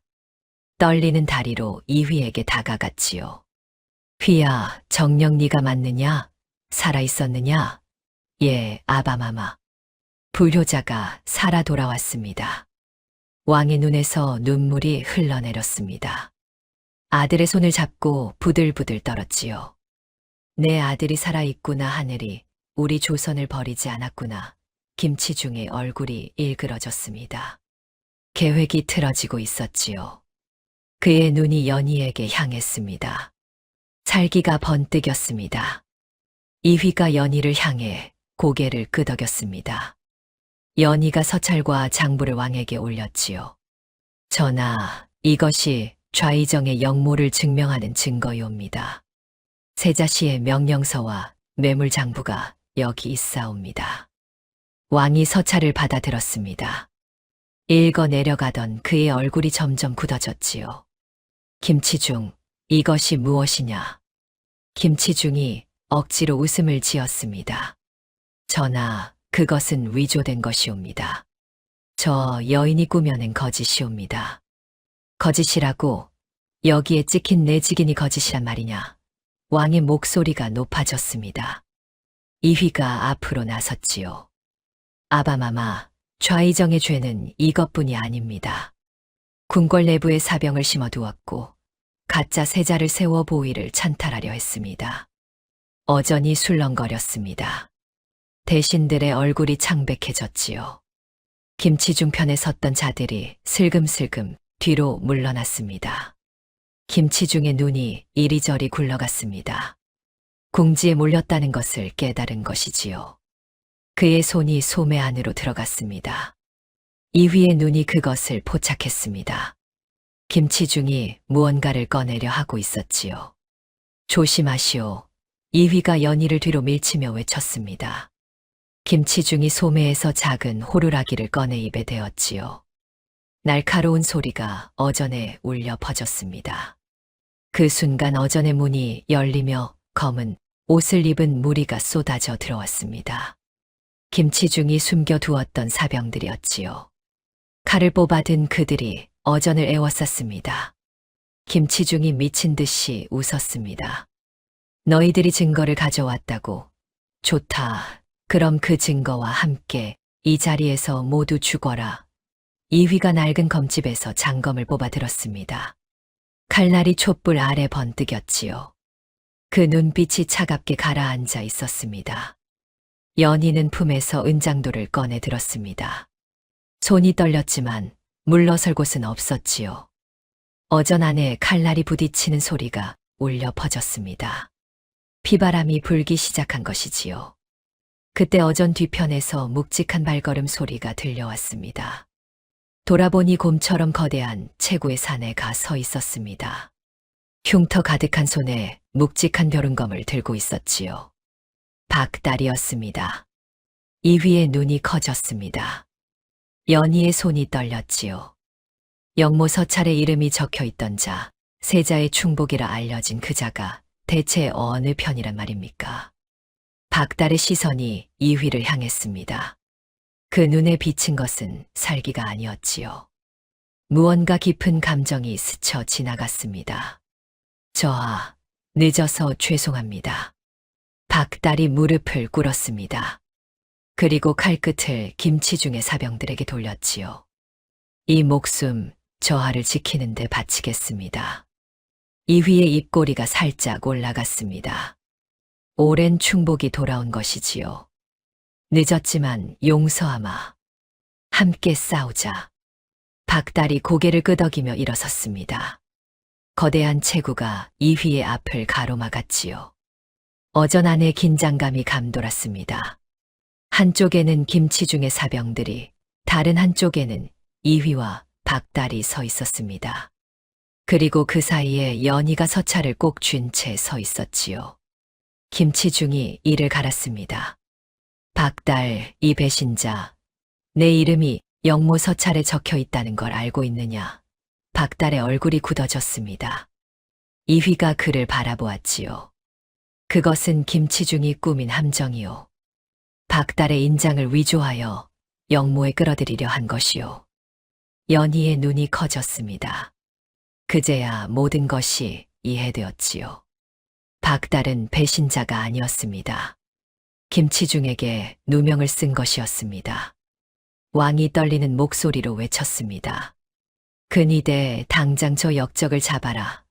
Speaker 1: 떨리는 다리로 이휘에게 다가갔지요. 휘야, 정녕 네가 맞느냐? 살아있었느냐? 예, 아바마마. 불효자가 살아 돌아왔습니다. 왕의 눈에서 눈물이 흘러내렸습니다. 아들의 손을 잡고 부들부들 떨었지요. 내 아들이 살아있구나 하늘이 우리 조선을 버리지 않았구나. 김치중의 얼굴이 일그러졌습니다. 계획이 틀어지고 있었지요. 그의 눈이 연희에게 향했습니다. 살기가 번뜩였습니다. 이휘가 연희를 향해 고개를 끄덕였습니다. 연희가 서찰과 장부를 왕에게 올렸지요. 전하, 이것이 좌의정의 역모를 증명하는 증거요입니다. 세자씨의 명령서와 매물장부가 여기 있사옵니다. 왕이 서찰을 받아들었습니다. 읽어 내려가던 그의 얼굴이 점점 굳어졌지요. 김치중, 이것이 무엇이냐? 김치중이 억지로 웃음을 지었습니다. 전하, 그것은 위조된 것이옵니다. 저 여인이 꾸며낸 거짓이옵니다. 거짓이라고? 여기에 찍힌 내 직인이 거짓이란 말이냐? 왕의 목소리가 높아졌습니다. 이휘가 앞으로 나섰지요. 아바마마, 좌의정의 죄는 이것뿐이 아닙니다. 궁궐 내부에 사병을 심어두었고 가짜 세자를 세워 보위를 찬탈하려 했습니다. 어전이 술렁거렸습니다. 대신들의 얼굴이 창백해졌지요. 김치중 편에 섰던 자들이 슬금슬금 뒤로 물러났습니다. 김치중의 눈이 이리저리 굴러갔습니다. 궁지에 몰렸다는 것을 깨달은 것이지요. 그의 손이 소매 안으로 들어갔습니다. 이휘의 눈이 그것을 포착했습니다. 김치중이 무언가를 꺼내려 하고 있었지요. 조심하시오. 이휘가 연희를 뒤로 밀치며 외쳤습니다. 김치중이 소매에서 작은 호루라기를 꺼내 입에 대었지요. 날카로운 소리가 어전에 울려 퍼졌습니다. 그 순간 어전의 문이 열리며 검은 옷을 입은 무리가 쏟아져 들어왔습니다. 김치중이 숨겨두었던 사병들이었지요. 칼을 뽑아든 그들이 어전을 에워쌌습니다. 김치중이 미친 듯이 웃었습니다. 너희들이 증거를 가져왔다고? 좋다. 그럼 그 증거와 함께 이 자리에서 모두 죽어라. 이휘가 낡은 검집에서 장검을 뽑아 들었습니다. 칼날이 촛불 아래 번뜩였지요. 그 눈빛이 차갑게 가라앉아 있었습니다. 연희는 품에서 은장도를 꺼내 들었습니다. 손이 떨렸지만 물러설 곳은 없었지요. 어전 안에 칼날이 부딪히는 소리가 울려 퍼졌습니다. 피바람이 불기 시작한 것이지요. 그때 어전 뒤편에서 묵직한 발걸음 소리가 들려왔습니다. 돌아보니 곰처럼 거대한 체구의 사내가 서 있었습니다. 흉터 가득한 손에 묵직한 벼른검을 들고 있었지요. 박달이었습니다. 이휘의 눈이 커졌습니다. 연희의 손이 떨렸지요. 영모 서찰에 이름이 적혀있던 자, 세자의 충복이라 알려진 그 자가 대체 어느 편이란 말입니까? 박달의 시선이 이휘를 향했습니다. 그 눈에 비친 것은 살기가 아니었지요. 무언가 깊은 감정이 스쳐 지나갔습니다. 저하, 늦어서 죄송합니다. 박달이 무릎을 꿇었습니다. 그리고 칼끝을 김치중의 사병들에게 돌렸지요. 이 목숨, 저하를 지키는데 바치겠습니다. 이휘의 입꼬리가 살짝 올라갔습니다. 오랜 충복이 돌아온 것이지요. 늦었지만 용서하마. 함께 싸우자. 박달이 고개를 끄덕이며 일어섰습니다. 거대한 체구가 이휘의 앞을 가로막았지요. 어전 안에 긴장감이 감돌았습니다. 한쪽에는 김치중의 사병들이, 다른 한쪽에는 이휘와 박달이 서 있었습니다. 그리고 그 사이에 연희가 서찰을 꼭 쥔 채 서 있었지요. 김치중이 이를 갈았습니다. 박달, 이 배신자, 내 이름이 영모 서찰에 적혀 있다는 걸 알고 있느냐? 박달의 얼굴이 굳어졌습니다. 이휘가 그를 바라보았지요. 그것은 김치중이 꾸민 함정이요. 박달의 인장을 위조하여 영모에 끌어들이려 한 것이요. 연희의 눈이 커졌습니다. 그제야 모든 것이 이해되었지요. 박달은 배신자가 아니었습니다. 김치중에게 누명을 쓴 것이었습니다. 왕이 떨리는 목소리로 외쳤습니다. 근위대 당장 저 역적을 잡아라.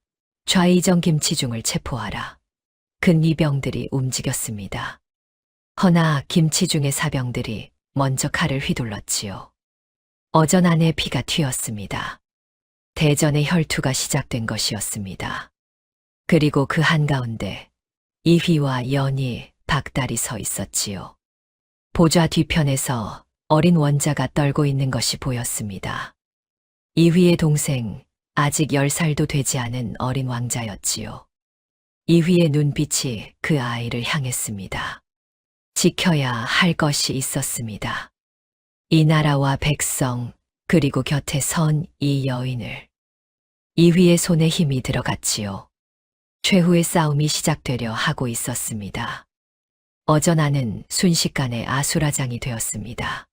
Speaker 1: 좌의정 김치중을 체포하라. 근위병들이 움직였습니다. 허나 김치중의 사병들이 먼저 칼을 휘둘렀지요. 어전 안에 피가 튀었습니다. 대전의 혈투가 시작된 것이었습니다. 그리고 그 한가운데 이휘와 연희, 박달이 서 있었지요. 보좌 뒤편에서 어린 원자가 떨고 있는 것이 보였습니다. 이휘의 동생, 아직 10살도 되지 않은 어린 왕자였지요. 이휘의 눈빛이 그 아이를 향했습니다. 지켜야 할 것이 있었습니다. 이 나라와 백성, 그리고 곁에 선 이 여인을. 이휘의 손에 힘이 들어갔지요. 최후의 싸움이 시작되려 하고 있었습니다. 어전하는 순식간에 아수라장이 되었습니다.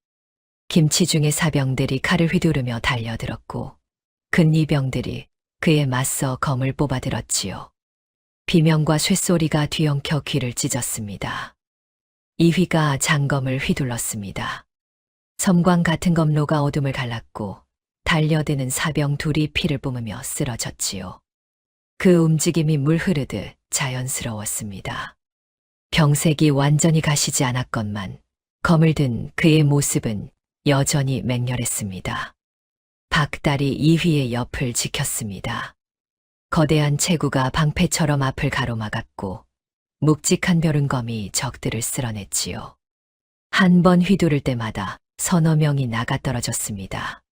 Speaker 1: 김치중의 사병들이 칼을 휘두르며 달려들었고 근이병들이 그에 맞서 검을 뽑아들었지요. 비명과 쇳소리가 뒤엉켜 귀를 찢었습니다. 이휘가 장검을 휘둘렀습니다. 섬광 같은 검로가 어둠을 갈랐고 달려드는 사병 둘이 피를 뿜으며 쓰러졌지요. 그 움직임이 물 흐르듯 자연스러웠습니다. 병색이 완전히 가시지 않았건만 검을 든 그의 모습은 여전히 맹렬했습니다. 박달이 이휘의 옆을 지켰습니다. 거대한 체구가 방패처럼 앞을 가로막았고 묵직한 벼른검이 적들을 쓸어냈지요. 한 번 휘두를 때마다 서너 명이 나가떨어졌습니다.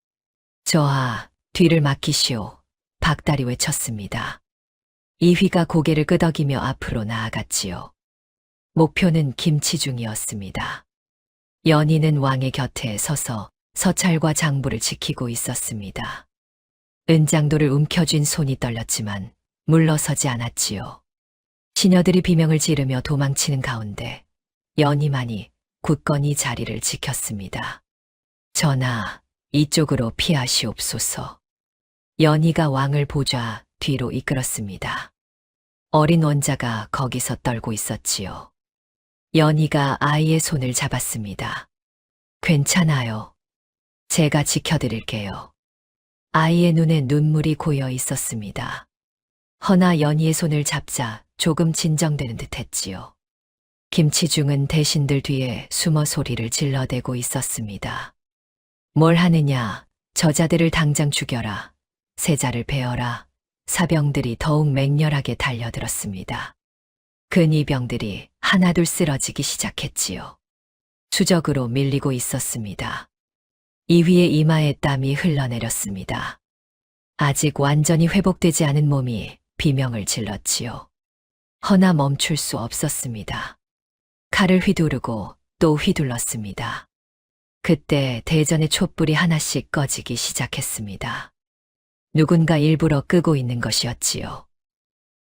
Speaker 1: 저하, 뒤를 맡기시오. 박달이 외쳤습니다. 이휘가 고개를 끄덕이며 앞으로 나아갔지요. 목표는 김치중이었습니다. 연희는 왕의 곁에 서서 서찰과 장부를 지키고 있었습니다. 은장도를 움켜쥔 손이 떨렸지만 물러서지 않았지요. 시녀들이 비명을 지르며 도망치는 가운데 연희만이 굳건히 자리를 지켰습니다. 전하, 이쪽으로 피하시옵소서. 연희가 왕을 보좌 뒤로 이끌었습니다. 어린 원자가 거기서 떨고 있었지요. 연희가 아이의 손을 잡았습니다. 괜찮아요. 제가 지켜드릴게요. 아이의 눈에 눈물이 고여 있었습니다. 허나 연희의 손을 잡자 조금 진정되는 듯 했지요. 김치중은 대신들 뒤에 숨어 소리를 질러대고 있었습니다. 뭘 하느냐, 저자들을 당장 죽여라, 세자를 베어라. 사병들이 더욱 맹렬하게 달려들었습니다. 근이병들이 하나둘 쓰러지기 시작했지요. 수적으로 밀리고 있었습니다. 이휘의 이마에 땀이 흘러내렸습니다. 아직 완전히 회복되지 않은 몸이 비명을 질렀지요. 허나 멈출 수 없었습니다. 칼을 휘두르고 또 휘둘렀습니다. 그때 대전의 촛불이 하나씩 꺼지기 시작했습니다. 누군가 일부러 끄고 있는 것이었지요.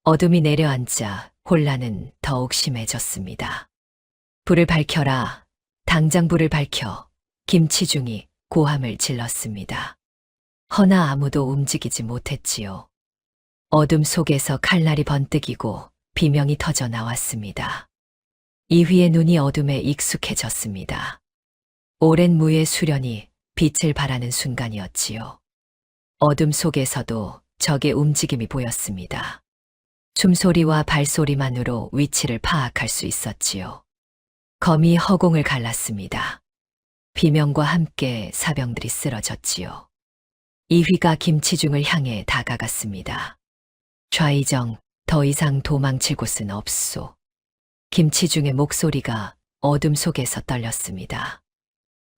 Speaker 1: 어둠이 내려앉자 혼란은 더욱 심해졌습니다. 불을 밝혀라. 당장 불을 밝혀. 김치중이 고함을 질렀습니다. 허나 아무도 움직이지 못했지요. 어둠 속에서 칼날이 번뜩이고 비명이 터져 나왔습니다. 이휘의 눈이 어둠에 익숙해졌습니다. 오랜 무의 수련이 빛을 발하는 순간이었지요. 어둠 속에서도 적의 움직임이 보였습니다. 숨소리와 발소리만으로 위치를 파악할 수 있었지요. 검이 허공을 갈랐습니다. 비명과 함께 사병들이 쓰러졌지요. 이휘가 김치중을 향해 다가갔습니다. 좌이정, 더 이상 도망칠 곳은 없소. 김치중의 목소리가 어둠 속에서 떨렸습니다.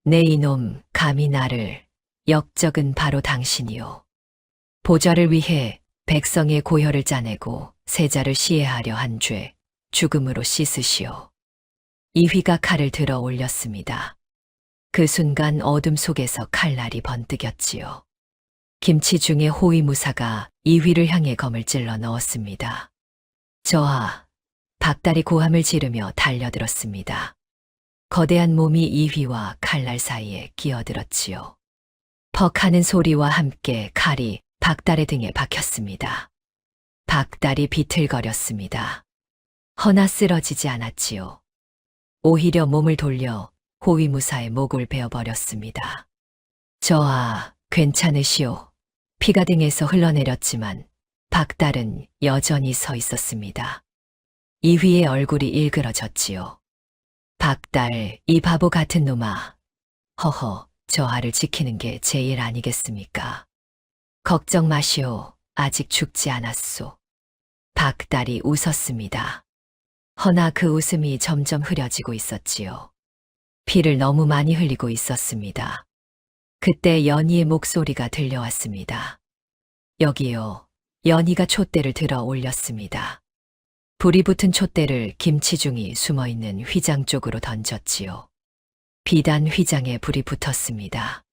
Speaker 1: 내 이놈, 감히 나를, 역적은 바로 당신이요. 보좌를 위해 백성의 고혈을 짜내고 세자를 시해하려 한 죄, 죽음으로 씻으시오. 이휘가 칼을 들어 올렸습니다. 그 순간 어둠 속에서 칼날이 번뜩였지요. 김치중의 호위무사가 이휘를 향해 검을 찔러 넣었습니다. 저하, 박달이 고함을 지르며 달려들었습니다. 거대한 몸이 이휘와 칼날 사이에 끼어들었지요. 퍽 하는 소리와 함께 칼이 박달의 등에 박혔습니다. 박달이 비틀거렸습니다. 허나 쓰러지지 않았지요. 오히려 몸을 돌려 호위무사의 목을 베어버렸습니다. 저하, 괜찮으시오. 피가 등에서 흘러내렸지만 박달은 여전히 서 있었습니다. 이휘의 얼굴이 일그러졌지요. 박달, 이 바보 같은 놈아. 허허, 저하를 지키는 게 제 일 아니겠습니까? 걱정 마시오. 아직 죽지 않았소. 박달이 웃었습니다. 허나 그 웃음이 점점 흐려지고 있었지요. 피를 너무 많이 흘리고 있었습니다. 그때 연희의 목소리가 들려왔습니다. 여기요. 연희가 촛대를 들어 올렸습니다. 불이 붙은 촛대를 김치중이 숨어있는 휘장 쪽으로 던졌지요. 비단 휘장에 불이 붙었습니다.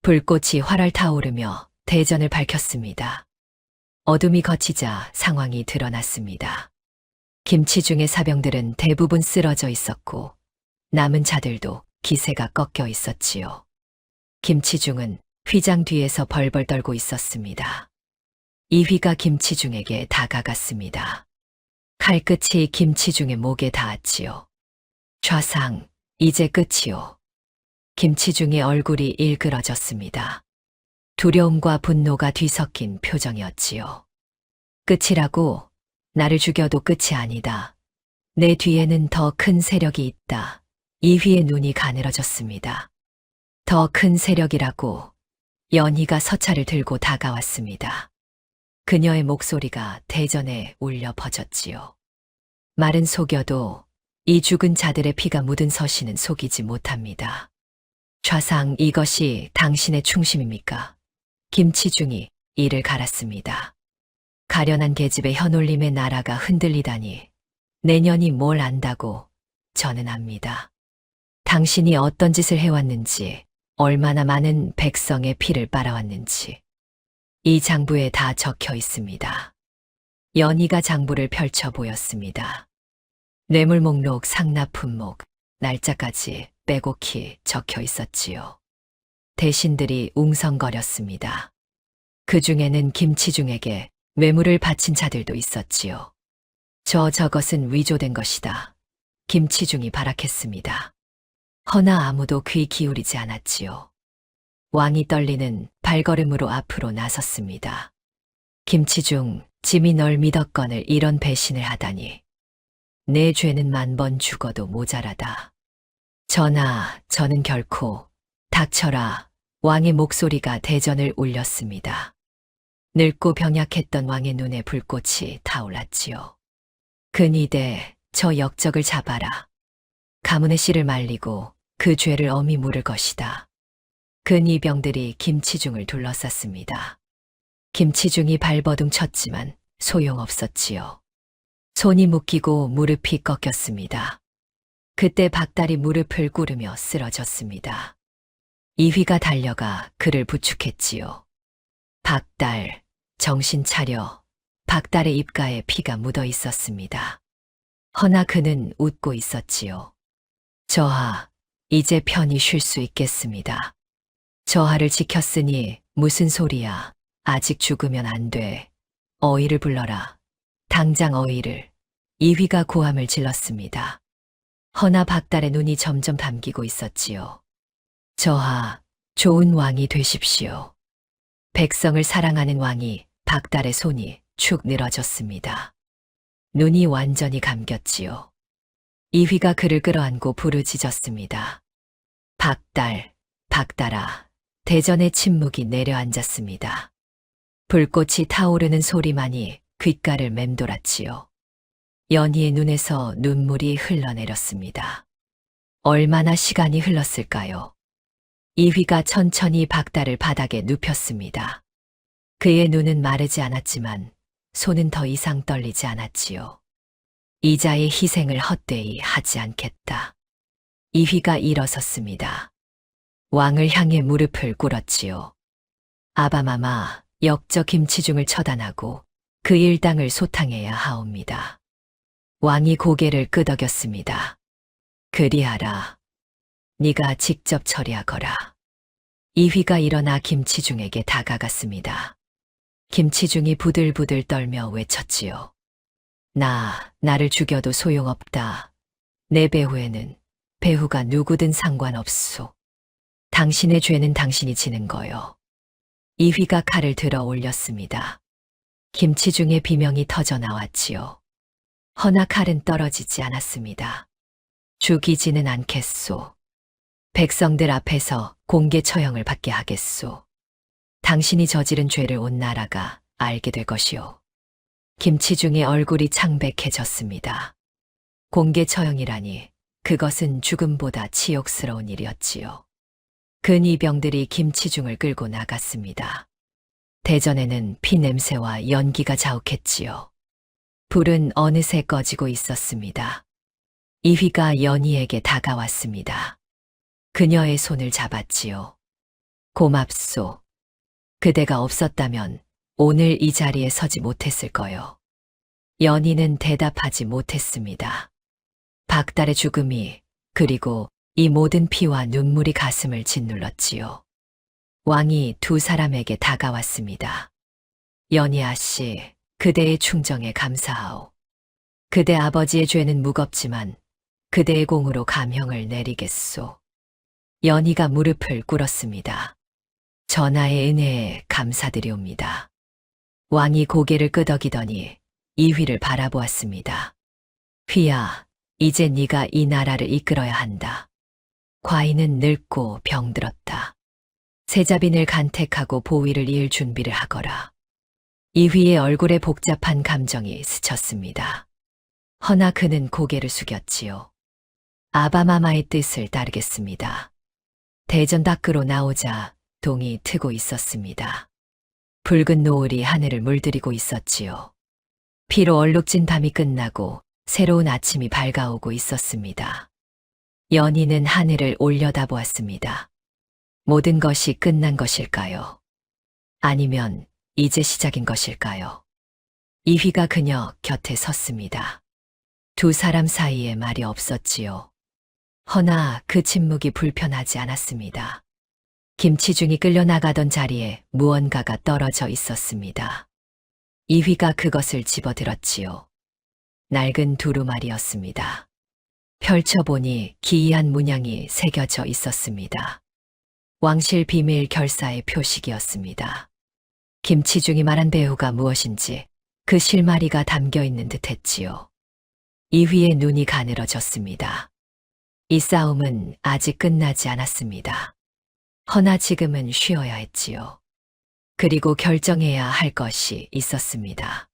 Speaker 1: 불꽃이 활활 타오르며 대전을 밝혔습니다. 어둠이 걷히자 상황이 드러났습니다. 김치중의 사병들은 대부분 쓰러져 있었고 남은 자들도 기세가 꺾여 있었지요. 김치중은 휘장 뒤에서 벌벌 떨고 있었습니다. 이휘가 김치중에게 다가갔습니다. 칼끝이 김치중의 목에 닿았지요. 좌상, 이제 끝이요. 김치중의 얼굴이 일그러졌습니다. 두려움과 분노가 뒤섞인 표정이었지요. 끝이라고? 나를 죽여도 끝이 아니다. 내 뒤에는 더 큰 세력이 있다. 이휘의 눈이 가늘어졌습니다. 더 큰 세력이라고? 연희가 서찰을 들고 다가왔습니다. 그녀의 목소리가 대전에 울려 퍼졌지요. 말은 속여도 이 죽은 자들의 피가 묻은 서신은 속이지 못합니다. 좌상, 이것이 당신의 충심입니까? 김치중이 이를 갈았습니다. 가련한 계집의 현올림의 나라가 흔들리다니 내년이 뭘 안다고 저는 압니다. 당신이 어떤 짓을 해왔는지, 얼마나 많은 백성의 피를 빨아왔는지 이 장부에 다 적혀 있습니다. 연희가 장부를 펼쳐 보였습니다. 뇌물 목록, 상납 품목, 날짜까지 빼곡히 적혀 있었지요. 대신들이 웅성거렸습니다. 그 중에는 김치중에게 뇌물을 바친 자들도 있었지요. 저것은 위조된 것이다. 김치중이 발악했습니다. 허나 아무도 귀 기울이지 않았지요. 왕이 떨리는 발걸음으로 앞으로 나섰습니다. 김치중, 짐이 널 믿었거늘 이런 배신을 하다니. 내 죄는 10,000번 죽어도 모자라다. 전하, 저는 결코, 닥쳐라. 왕의 목소리가 대전을 울렸습니다. 늙고 병약했던 왕의 눈에 불꽃이 타올랐지요. 근이대, 저 역적을 잡아라. 가문의 씨를 말리고 그 죄를 엄히 물을 것이다. 근이병들이 김치중을 둘러쌌습니다. 김치중이 발버둥 쳤지만 소용없었지요. 손이 묶이고 무릎이 꺾였습니다. 그때 박달이 무릎을 꿇으며 쓰러졌습니다. 이휘가 달려가 그를 부축했지요. 박달, 정신 차려. 박달의 입가에 피가 묻어 있었습니다. 허나 그는 웃고 있었지요. 저하, 이제 편히 쉴 수 있겠습니다. 저하를 지켰으니 무슨 소리야. 아직 죽으면 안 돼. 어이를 불러라. 당장 어이를. 이휘가 고함을 질렀습니다. 허나 박달의 눈이 점점 감기고 있었지요. 저하, 좋은 왕이 되십시오. 백성을 사랑하는 왕이 박달의 손이 축 늘어졌습니다. 눈이 완전히 감겼지요. 이휘가 그를 끌어안고 부르짖었습니다. 박달, 박달아. 대전의 침묵이 내려앉았습니다. 불꽃이 타오르는 소리만이 귓가를 맴돌았지요. 연희의 눈에서 눈물이 흘러내렸습니다. 얼마나 시간이 흘렀을까요? 이휘가 천천히 박달을 바닥에 눕혔습니다. 그의 눈은 마르지 않았지만 손은 더 이상 떨리지 않았지요. 이자의 희생을 헛되이 하지 않겠다. 이휘가 일어섰습니다. 왕을 향해 무릎을 꿇었지요. 아바마마, 역적 김치중을 처단하고 그 일당을 소탕해야 하옵니다. 왕이 고개를 끄덕였습니다. 그리하라. 네가 직접 처리하거라. 이휘가 일어나 김치중에게 다가갔습니다. 김치중이 부들부들 떨며 외쳤지요. 나를 죽여도 소용없다. 내 배후에는 배후가 누구든 상관없소. 당신의 죄는 당신이 지는 거요. 이휘가 칼을 들어 올렸습니다. 김치중의 비명이 터져 나왔지요. 허나 칼은 떨어지지 않았습니다. 죽이지는 않겠소. 백성들 앞에서 공개 처형을 받게 하겠소. 당신이 저지른 죄를 온 나라가 알게 될 것이오. 김치중의 얼굴이 창백해졌습니다. 공개 처형이라니 그것은 죽음보다 치욕스러운 일이었지요. 근이병들이 김치중을 끌고 나갔습니다. 대전에는 피 냄새와 연기가 자욱했지요. 불은 어느새 꺼지고 있었습니다. 이휘가 연희에게 다가왔습니다. 그녀의 손을 잡았지요. 고맙소. 그대가 없었다면 오늘 이 자리에 서지 못했을 거요. 연희는 대답하지 못했습니다. 박달의 죽음이 그리고 이 모든 피와 눈물이 가슴을 짓눌렀지요. 왕이 두 사람에게 다가왔습니다. 연희아 씨, 그대의 충정에 감사하오. 그대 아버지의 죄는 무겁지만 그대의 공으로 감형을 내리겠소. 연희가 무릎을 꿇었습니다. 전하의 은혜에 감사드리옵니다. 왕이 고개를 끄덕이더니 이휘를 바라보았습니다. 휘야, 이제 네가 이 나라를 이끌어야 한다. 과인은 늙고 병들었다. 세자빈을 간택하고 보위를 이을 준비를 하거라. 이휘의 얼굴에 복잡한 감정이 스쳤습니다. 허나 그는 고개를 숙였지요. 아바마마의 뜻을 따르겠습니다. 대전 밖으로 나오자 동이 트고 있었습니다. 붉은 노을이 하늘을 물들이고 있었지요. 피로 얼룩진 밤이 끝나고 새로운 아침이 밝아오고 있었습니다. 연희는 하늘을 올려다보았습니다. 모든 것이 끝난 것일까요? 아니면 이제 시작인 것일까요? 이휘가 그녀 곁에 섰습니다. 두 사람 사이에 말이 없었지요. 허나 그 침묵이 불편하지 않았습니다. 김치중이 끌려나가던 자리에 무언가가 떨어져 있었습니다. 이휘가 그것을 집어들었지요. 낡은 두루마리였습니다. 펼쳐보니 기이한 문양이 새겨져 있었습니다. 왕실 비밀 결사의 표식이었습니다. 김치중이 말한 배우가 무엇인지 그 실마리가 담겨 있는 듯 했지요. 이휘의 눈이 가늘어졌습니다. 이 싸움은 아직 끝나지 않았습니다. 허나 지금은 쉬어야 했지요. 그리고 결정해야 할 것이 있었습니다.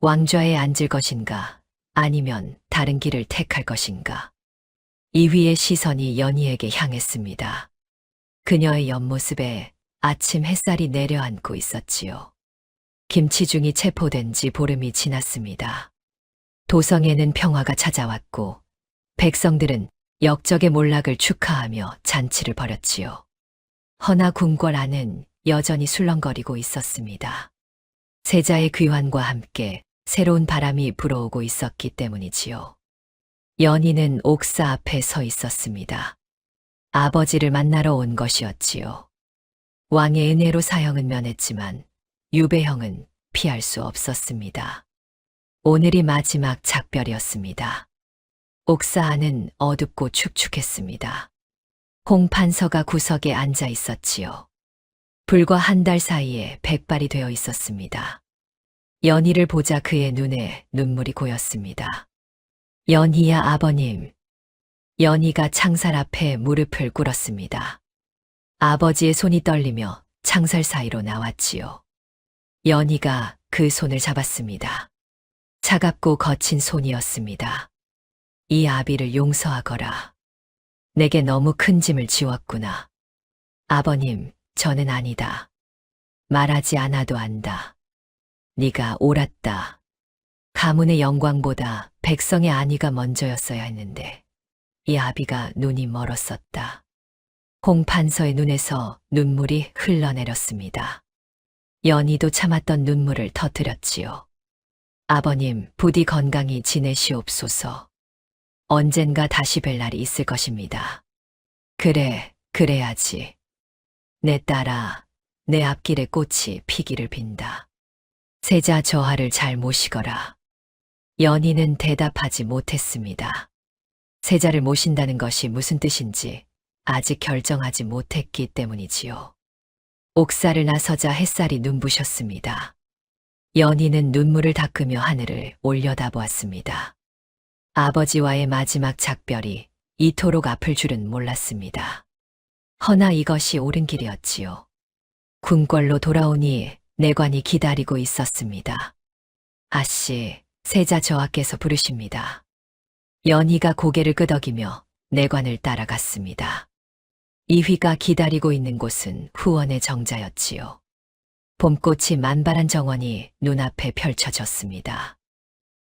Speaker 1: 왕좌에 앉을 것인가, 아니면 다른 길을 택할 것인가. 이휘의 시선이 연희에게 향했습니다. 그녀의 옆모습에 아침 햇살이 내려앉고 있었지요. 김치중이 체포된 지 보름이 지났습니다. 도성에는 평화가 찾아왔고 백성들은 역적의 몰락을 축하하며 잔치를 벌였지요. 허나 궁궐 안은 여전히 술렁거리고 있었습니다. 세자의 귀환과 함께 새로운 바람이 불어오고 있었기 때문이지요. 연희는 옥사 앞에 서 있었습니다. 아버지를 만나러 온 것이었지요. 왕의 은혜로 사형은 면했지만 유배형은 피할 수 없었습니다. 오늘이 마지막 작별이었습니다. 옥사 안은 어둡고 축축했습니다. 홍 판서가 구석에 앉아 있었지요. 불과 한 달 사이에 백발이 되어 있었습니다. 연희를 보자 그의 눈에 눈물이 고였습니다. 연희야 아버님. 연희가 창살 앞에 무릎을 꿇었습니다. 아버지의 손이 떨리며 창살 사이로 나왔지요. 연희가 그 손을 잡았습니다. 차갑고 거친 손이었습니다. 이 아비를 용서하거라. 내게 너무 큰 짐을 지웠구나. 아버님, 저는 아니다. 말하지 않아도 안다. 네가 옳았다. 가문의 영광보다 백성의 안위가 먼저였어야 했는데 이 아비가 눈이 멀었었다. 홍 판서의 눈에서 눈물이 흘러내렸습니다. 연희도 참았던 눈물을 터뜨렸지요. 아버님, 부디 건강히 지내시옵소서. 언젠가 다시 뵐 날이 있을 것입니다. 그래, 그래야지. 내 딸아, 내 앞길에 꽃이 피기를 빈다. 세자 저하를 잘 모시거라. 연희는 대답하지 못했습니다. 세자를 모신다는 것이 무슨 뜻인지 아직 결정하지 못했기 때문이지요. 옥사를 나서자 햇살이 눈부셨습니다. 연희는 눈물을 닦으며 하늘을 올려다보았습니다. 아버지와의 마지막 작별이 이토록 아플 줄은 몰랐습니다. 허나 이것이 옳은 길이었지요. 궁궐로 돌아오니 내관이 기다리고 있었습니다. 아씨, 세자 저하께서 부르십니다. 연희가 고개를 끄덕이며 내관을 따라갔습니다. 이휘가 기다리고 있는 곳은 후원의 정자였지요. 봄꽃이 만발한 정원이 눈앞에 펼쳐졌습니다.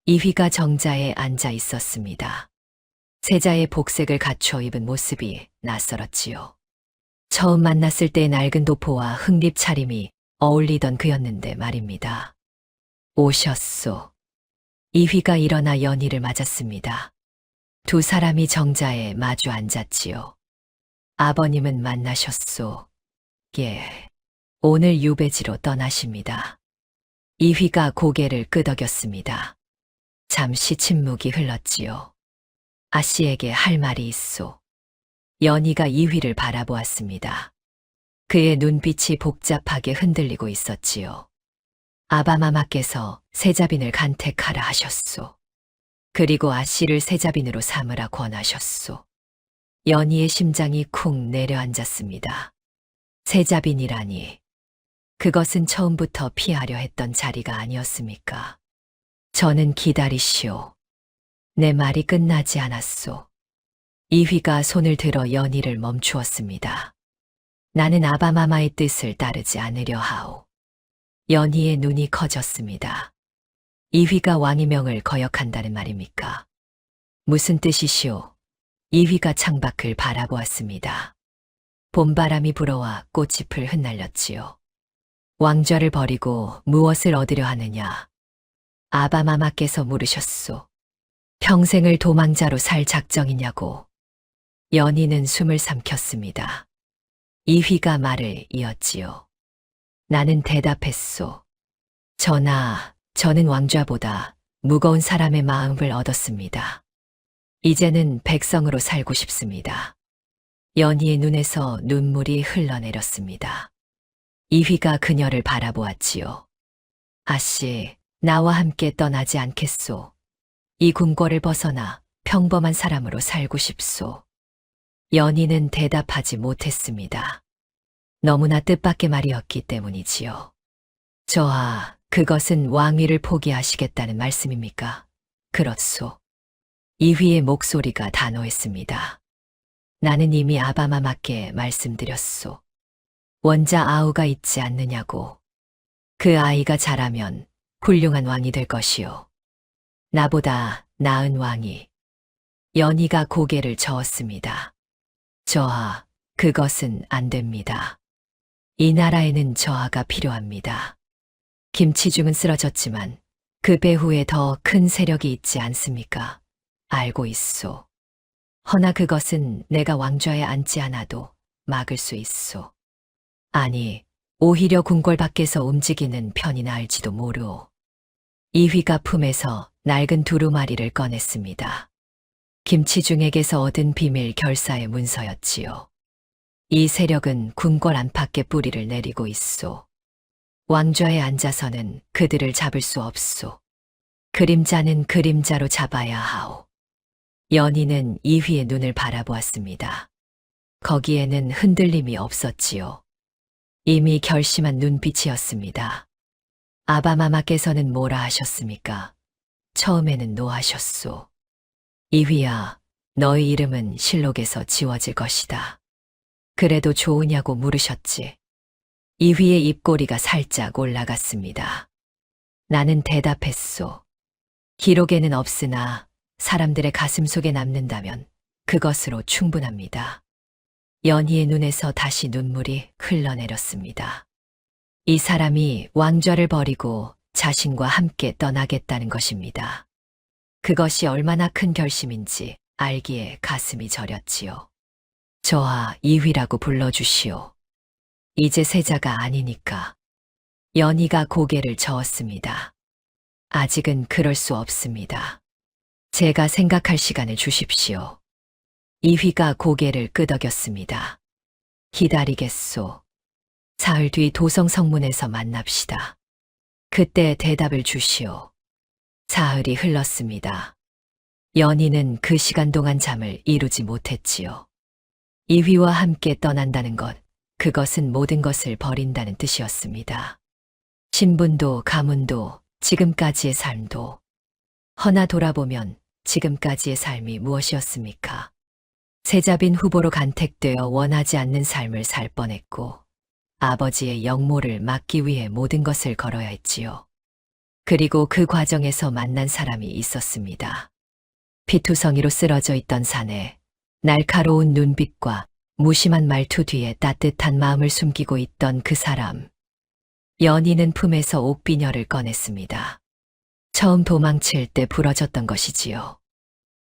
Speaker 1: 이휘가 정자에 앉아 있었습니다. 세자의 복색을 갖춰 입은 모습이 낯설었지요. 처음 만났을 때 낡은 도포와 흑립 차림이 어울리던 그였는데 말입니다. 오셨소. 이휘가 일어나 연희를 맞았습니다. 두 사람이 정자에 마주 앉았지요. 아버님은 만나셨소. 예. 오늘 유배지로 떠나십니다. 이휘가 고개를 끄덕였습니다. 잠시 침묵이 흘렀지요. 아씨에게 할 말이 있소. 연희가 이휘를 바라보았습니다. 그의 눈빛이 복잡하게 흔들리고 있었지요. 아바마마께서 세자빈을 간택하라 하셨소. 그리고 아씨를 세자빈으로 삼으라 권하셨소. 연희의 심장이 쿵 내려앉았습니다. 세자빈이라니. 그것은 처음부터 피하려 했던 자리가 아니었습니까? 저는 기다리시오. 내 말이 끝나지 않았소. 이휘가 손을 들어 연희를 멈추었습니다. 나는 아바마마의 뜻을 따르지 않으려 하오. 연희의 눈이 커졌습니다. 이휘가 왕의 명을 거역한다는 말입니까? 무슨 뜻이시오? 이휘가 창밖을 바라보았습니다. 봄바람이 불어와 꽃잎을 흩날렸지요. 왕좌를 버리고 무엇을 얻으려 하느냐? 아바마마께서 물으셨소. 평생을 도망자로 살 작정이냐고. 연희는 숨을 삼켰습니다. 이휘가 말을 이었지요. 나는 대답했소. 전하, 저는 왕좌보다 무거운 사람의 마음을 얻었습니다. 이제는 백성으로 살고 싶습니다. 연희의 눈에서 눈물이 흘러내렸습니다. 이휘가 그녀를 바라보았지요. 아씨, 나와 함께 떠나지 않겠소. 이 궁궐을 벗어나 평범한 사람으로 살고 싶소. 연희는 대답하지 못했습니다. 너무나 뜻밖의 말이었기 때문이지요. 저하, 그것은 왕위를 포기하시겠다는 말씀입니까? 그렇소. 이휘의 목소리가 단호했습니다. 나는 이미 아바마마께 말씀드렸소. 원자 아우가 있지 않느냐고. 그 아이가 자라면 훌륭한 왕이 될 것이요. 나보다 나은 왕이. 연희가 고개를 저었습니다. 저하, 그것은 안 됩니다. 이 나라에는 저하가 필요합니다. 김치중은 쓰러졌지만 그 배후에 더 큰 세력이 있지 않습니까? 알고 있소. 허나 그것은 내가 왕좌에 앉지 않아도 막을 수 있소. 아니, 오히려 궁궐 밖에서 움직이는 편이 나을지도 모르오. 이휘가 품에서 낡은 두루마리를 꺼냈습니다. 김치중에게서 얻은 비밀 결사의 문서였지요. 이 세력은 궁궐 안팎에 뿌리를 내리고 있소. 왕좌에 앉아서는 그들을 잡을 수 없소. 그림자는 그림자로 잡아야 하오. 연희는 이휘의 눈을 바라보았습니다. 거기에는 흔들림이 없었지요. 이미 결심한 눈빛이었습니다. 아바마마께서는 뭐라 하셨습니까? 처음에는 노하셨소. 이휘야, 너의 이름은 실록에서 지워질 것이다. 그래도 좋으냐고 물으셨지. 이휘의 입꼬리가 살짝 올라갔습니다. 나는 대답했소. 기록에는 없으나 사람들의 가슴 속에 남는다면 그것으로 충분합니다. 연희의 눈에서 다시 눈물이 흘러내렸습니다. 이 사람이 왕좌를 버리고 자신과 함께 떠나겠다는 것입니다. 그것이 얼마나 큰 결심인지 알기에 가슴이 저렸지요. 저하 이휘라고 불러주시오. 이제 세자가 아니니까. 연희가 고개를 저었습니다. 아직은 그럴 수 없습니다. 제가 생각할 시간을 주십시오. 이휘가 고개를 끄덕였습니다. 기다리겠소. 사흘 뒤 도성 성문에서 만납시다. 그때 대답을 주시오. 사흘이 흘렀습니다. 연희는 그 시간 동안 잠을 이루지 못했지요. 이휘와 함께 떠난다는 것, 그것은 모든 것을 버린다는 뜻이었습니다. 신분도 가문도 지금까지의 삶도. 허나 돌아보면 지금까지의 삶이 무엇이었습니까? 세자빈 후보로 간택되어 원하지 않는 삶을 살 뻔했고 아버지의 역모를 막기 위해 모든 것을 걸어야 했지요. 그리고 그 과정에서 만난 사람이 있었습니다. 피투성이로 쓰러져 있던 산에 날카로운 눈빛과 무심한 말투 뒤에 따뜻한 마음을 숨기고 있던 그 사람. 연희는 품에서 옥비녀를 꺼냈습니다. 처음 도망칠 때 부러졌던 것이지요.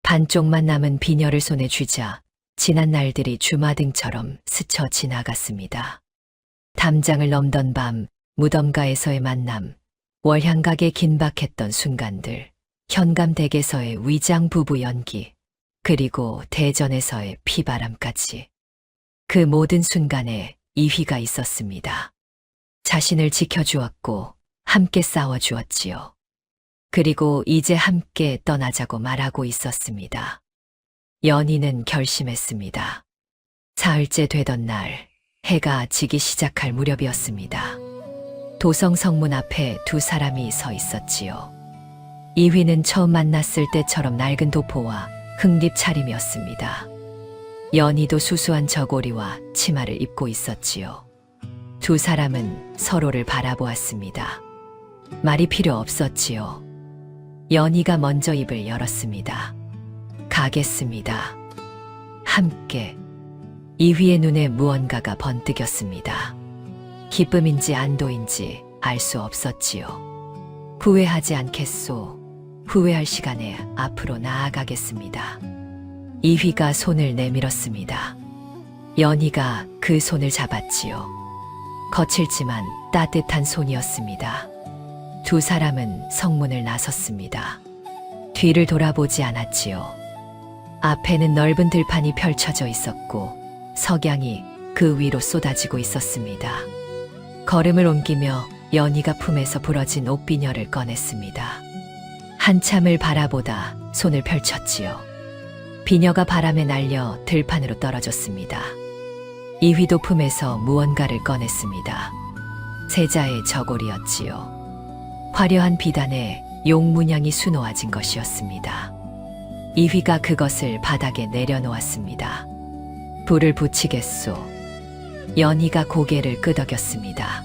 Speaker 1: 반쪽만 남은 비녀를 손에 쥐자 지난 날들이 주마등처럼 스쳐 지나갔습니다. 담장을 넘던 밤, 무덤가에서의 만남, 월향각에 긴박했던 순간들, 현감댁에서의 위장 부부 연기, 그리고 대전에서의 피바람까지. 그 모든 순간에 이휘가 있었습니다. 자신을 지켜주었고 함께 싸워주었지요. 그리고 이제 함께 떠나자고 말하고 있었습니다. 연희는 결심했습니다. 사흘째 되던 날, 해가 지기 시작할 무렵이었습니다. 도성 성문 앞에 두 사람이 서 있었지요. 이휘는 처음 만났을 때처럼 낡은 도포와 흙잎 차림이었습니다. 연희도 수수한 저고리와 치마를 입고 있었지요. 두 사람은 서로를 바라보았습니다. 말이 필요 없었지요. 연희가 먼저 입을 열었습니다. 가겠습니다. 함께. 이휘의 눈에 무언가가 번뜩였습니다. 기쁨인지 안도인지 알 수 없었지요. 후회하지 않겠소. 후회할 시간에 앞으로 나아가겠습니다. 이휘가 손을 내밀었습니다. 연희가 그 손을 잡았지요. 거칠지만 따뜻한 손이었습니다. 두 사람은 성문을 나섰습니다. 뒤를 돌아보지 않았지요. 앞에는 넓은 들판이 펼쳐져 있었고 석양이 그 위로 쏟아지고 있었습니다. 걸음을 옮기며 연희가 품에서 부러진 옥비녀를 꺼냈습니다. 한참을 바라보다 손을 펼쳤지요. 비녀가 바람에 날려 들판으로 떨어졌습니다. 이휘도 품에서 무언가를 꺼냈습니다. 세자의 저고리였지요. 화려한 비단에 용문양이 수놓아진 것이었습니다. 이휘가 그것을 바닥에 내려놓았습니다. 불을 붙이겠소. 연희가 고개를 끄덕였습니다.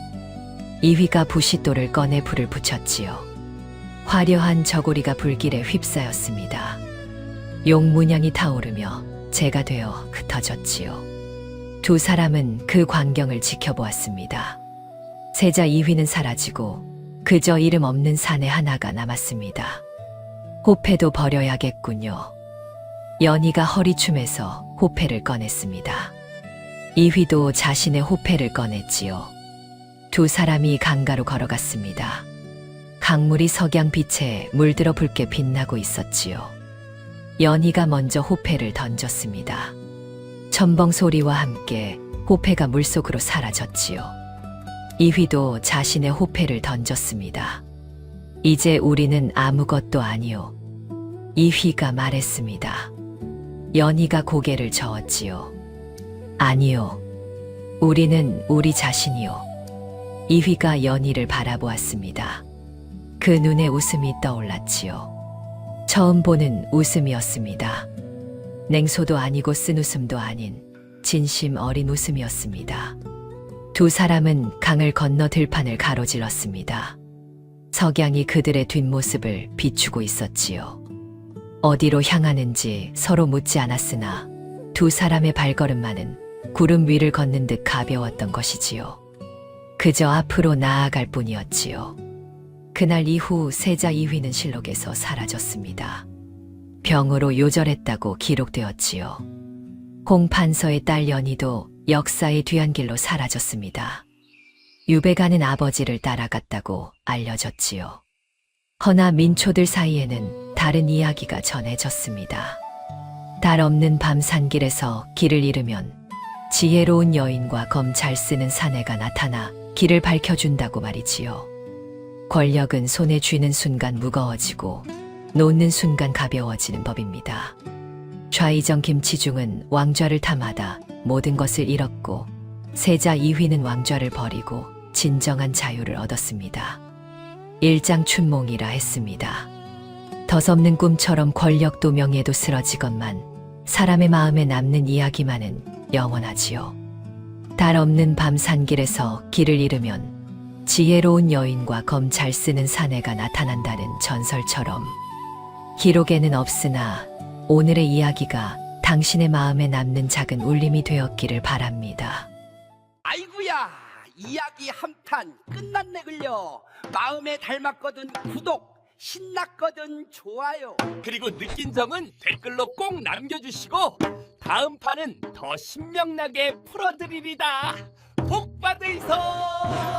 Speaker 1: 이휘가 부싯돌을 꺼내 불을 붙였지요. 화려한 저고리가 불길에 휩싸였습니다. 용문양이 타오르며 재가 되어 흩어졌지요. 두 사람은 그 광경을 지켜보았습니다. 세자 이휘는 사라지고 그저 이름 없는 사내 하나가 남았습니다. 호패도 버려야겠군요. 연희가 허리춤에서 호패를 꺼냈습니다. 이휘도 자신의 호패를 꺼냈지요. 두 사람이 강가로 걸어갔습니다. 강물이 석양빛에 물들어 붉게 빛나고 있었지요. 연희가 먼저 호패를 던졌습니다. 첨벙 소리와 함께 호패가 물속으로 사라졌지요. 이휘도 자신의 호패를 던졌습니다. 이제 우리는 아무것도 아니요. 이휘가 말했습니다. 연희가 고개를 저었지요. 아니요. 우리는 우리 자신이요. 이휘가 연희를 바라보았습니다. 그 눈에 웃음이 떠올랐지요. 처음 보는 웃음이었습니다. 냉소도 아니고 쓴웃음도 아닌 진심 어린 웃음이었습니다. 두 사람은 강을 건너 들판을 가로질렀습니다. 석양이 그들의 뒷모습을 비추고 있었지요. 어디로 향하는지 서로 묻지 않았으나 두 사람의 발걸음만은 구름 위를 걷는 듯 가벼웠던 것이지요. 그저 앞으로 나아갈 뿐이었지요. 그날 이후 세자 이휘는 실록에서 사라졌습니다. 병으로 요절했다고 기록되었지요. 홍판서의 딸 연희도 역사의 뒤안길로 사라졌습니다. 유배가는 아버지를 따라갔다고 알려졌지요. 허나 민초들 사이에는 다른 이야기가 전해졌습니다. 달 없는 밤 산길에서 길을 잃으면 지혜로운 여인과 검 잘 쓰는 사내가 나타나 길을 밝혀준다고 말이지요. 권력은 손에 쥐는 순간 무거워지고 놓는 순간 가벼워지는 법입니다. 좌이정 김치중은 왕좌를 탐하다 모든 것을 잃었고 세자 이휘는 왕좌를 버리고 진정한 자유를 얻었습니다. 일장춘몽이라 했습니다. 덧없는 꿈처럼 권력도 명예도 쓰러지건만 사람의 마음에 남는 이야기만은 영원하지요. 달 없는 밤 산길에서 길을 잃으면 지혜로운 여인과 검 잘 쓰는 사내가 나타난다는 전설처럼 기록에는 없으나 오늘의 이야기가 당신의 마음에 남는 작은 울림이 되었기를 바랍니다.
Speaker 4: 아이구야, 이야기 한 판 끝났네 글려. 마음에 닮았거든 구독, 신났거든 좋아요.
Speaker 5: 그리고 느낀 점은 댓글로 꼭 남겨주시고 다음 판은 더 신명나게 풀어드리리다. 복 받으이소.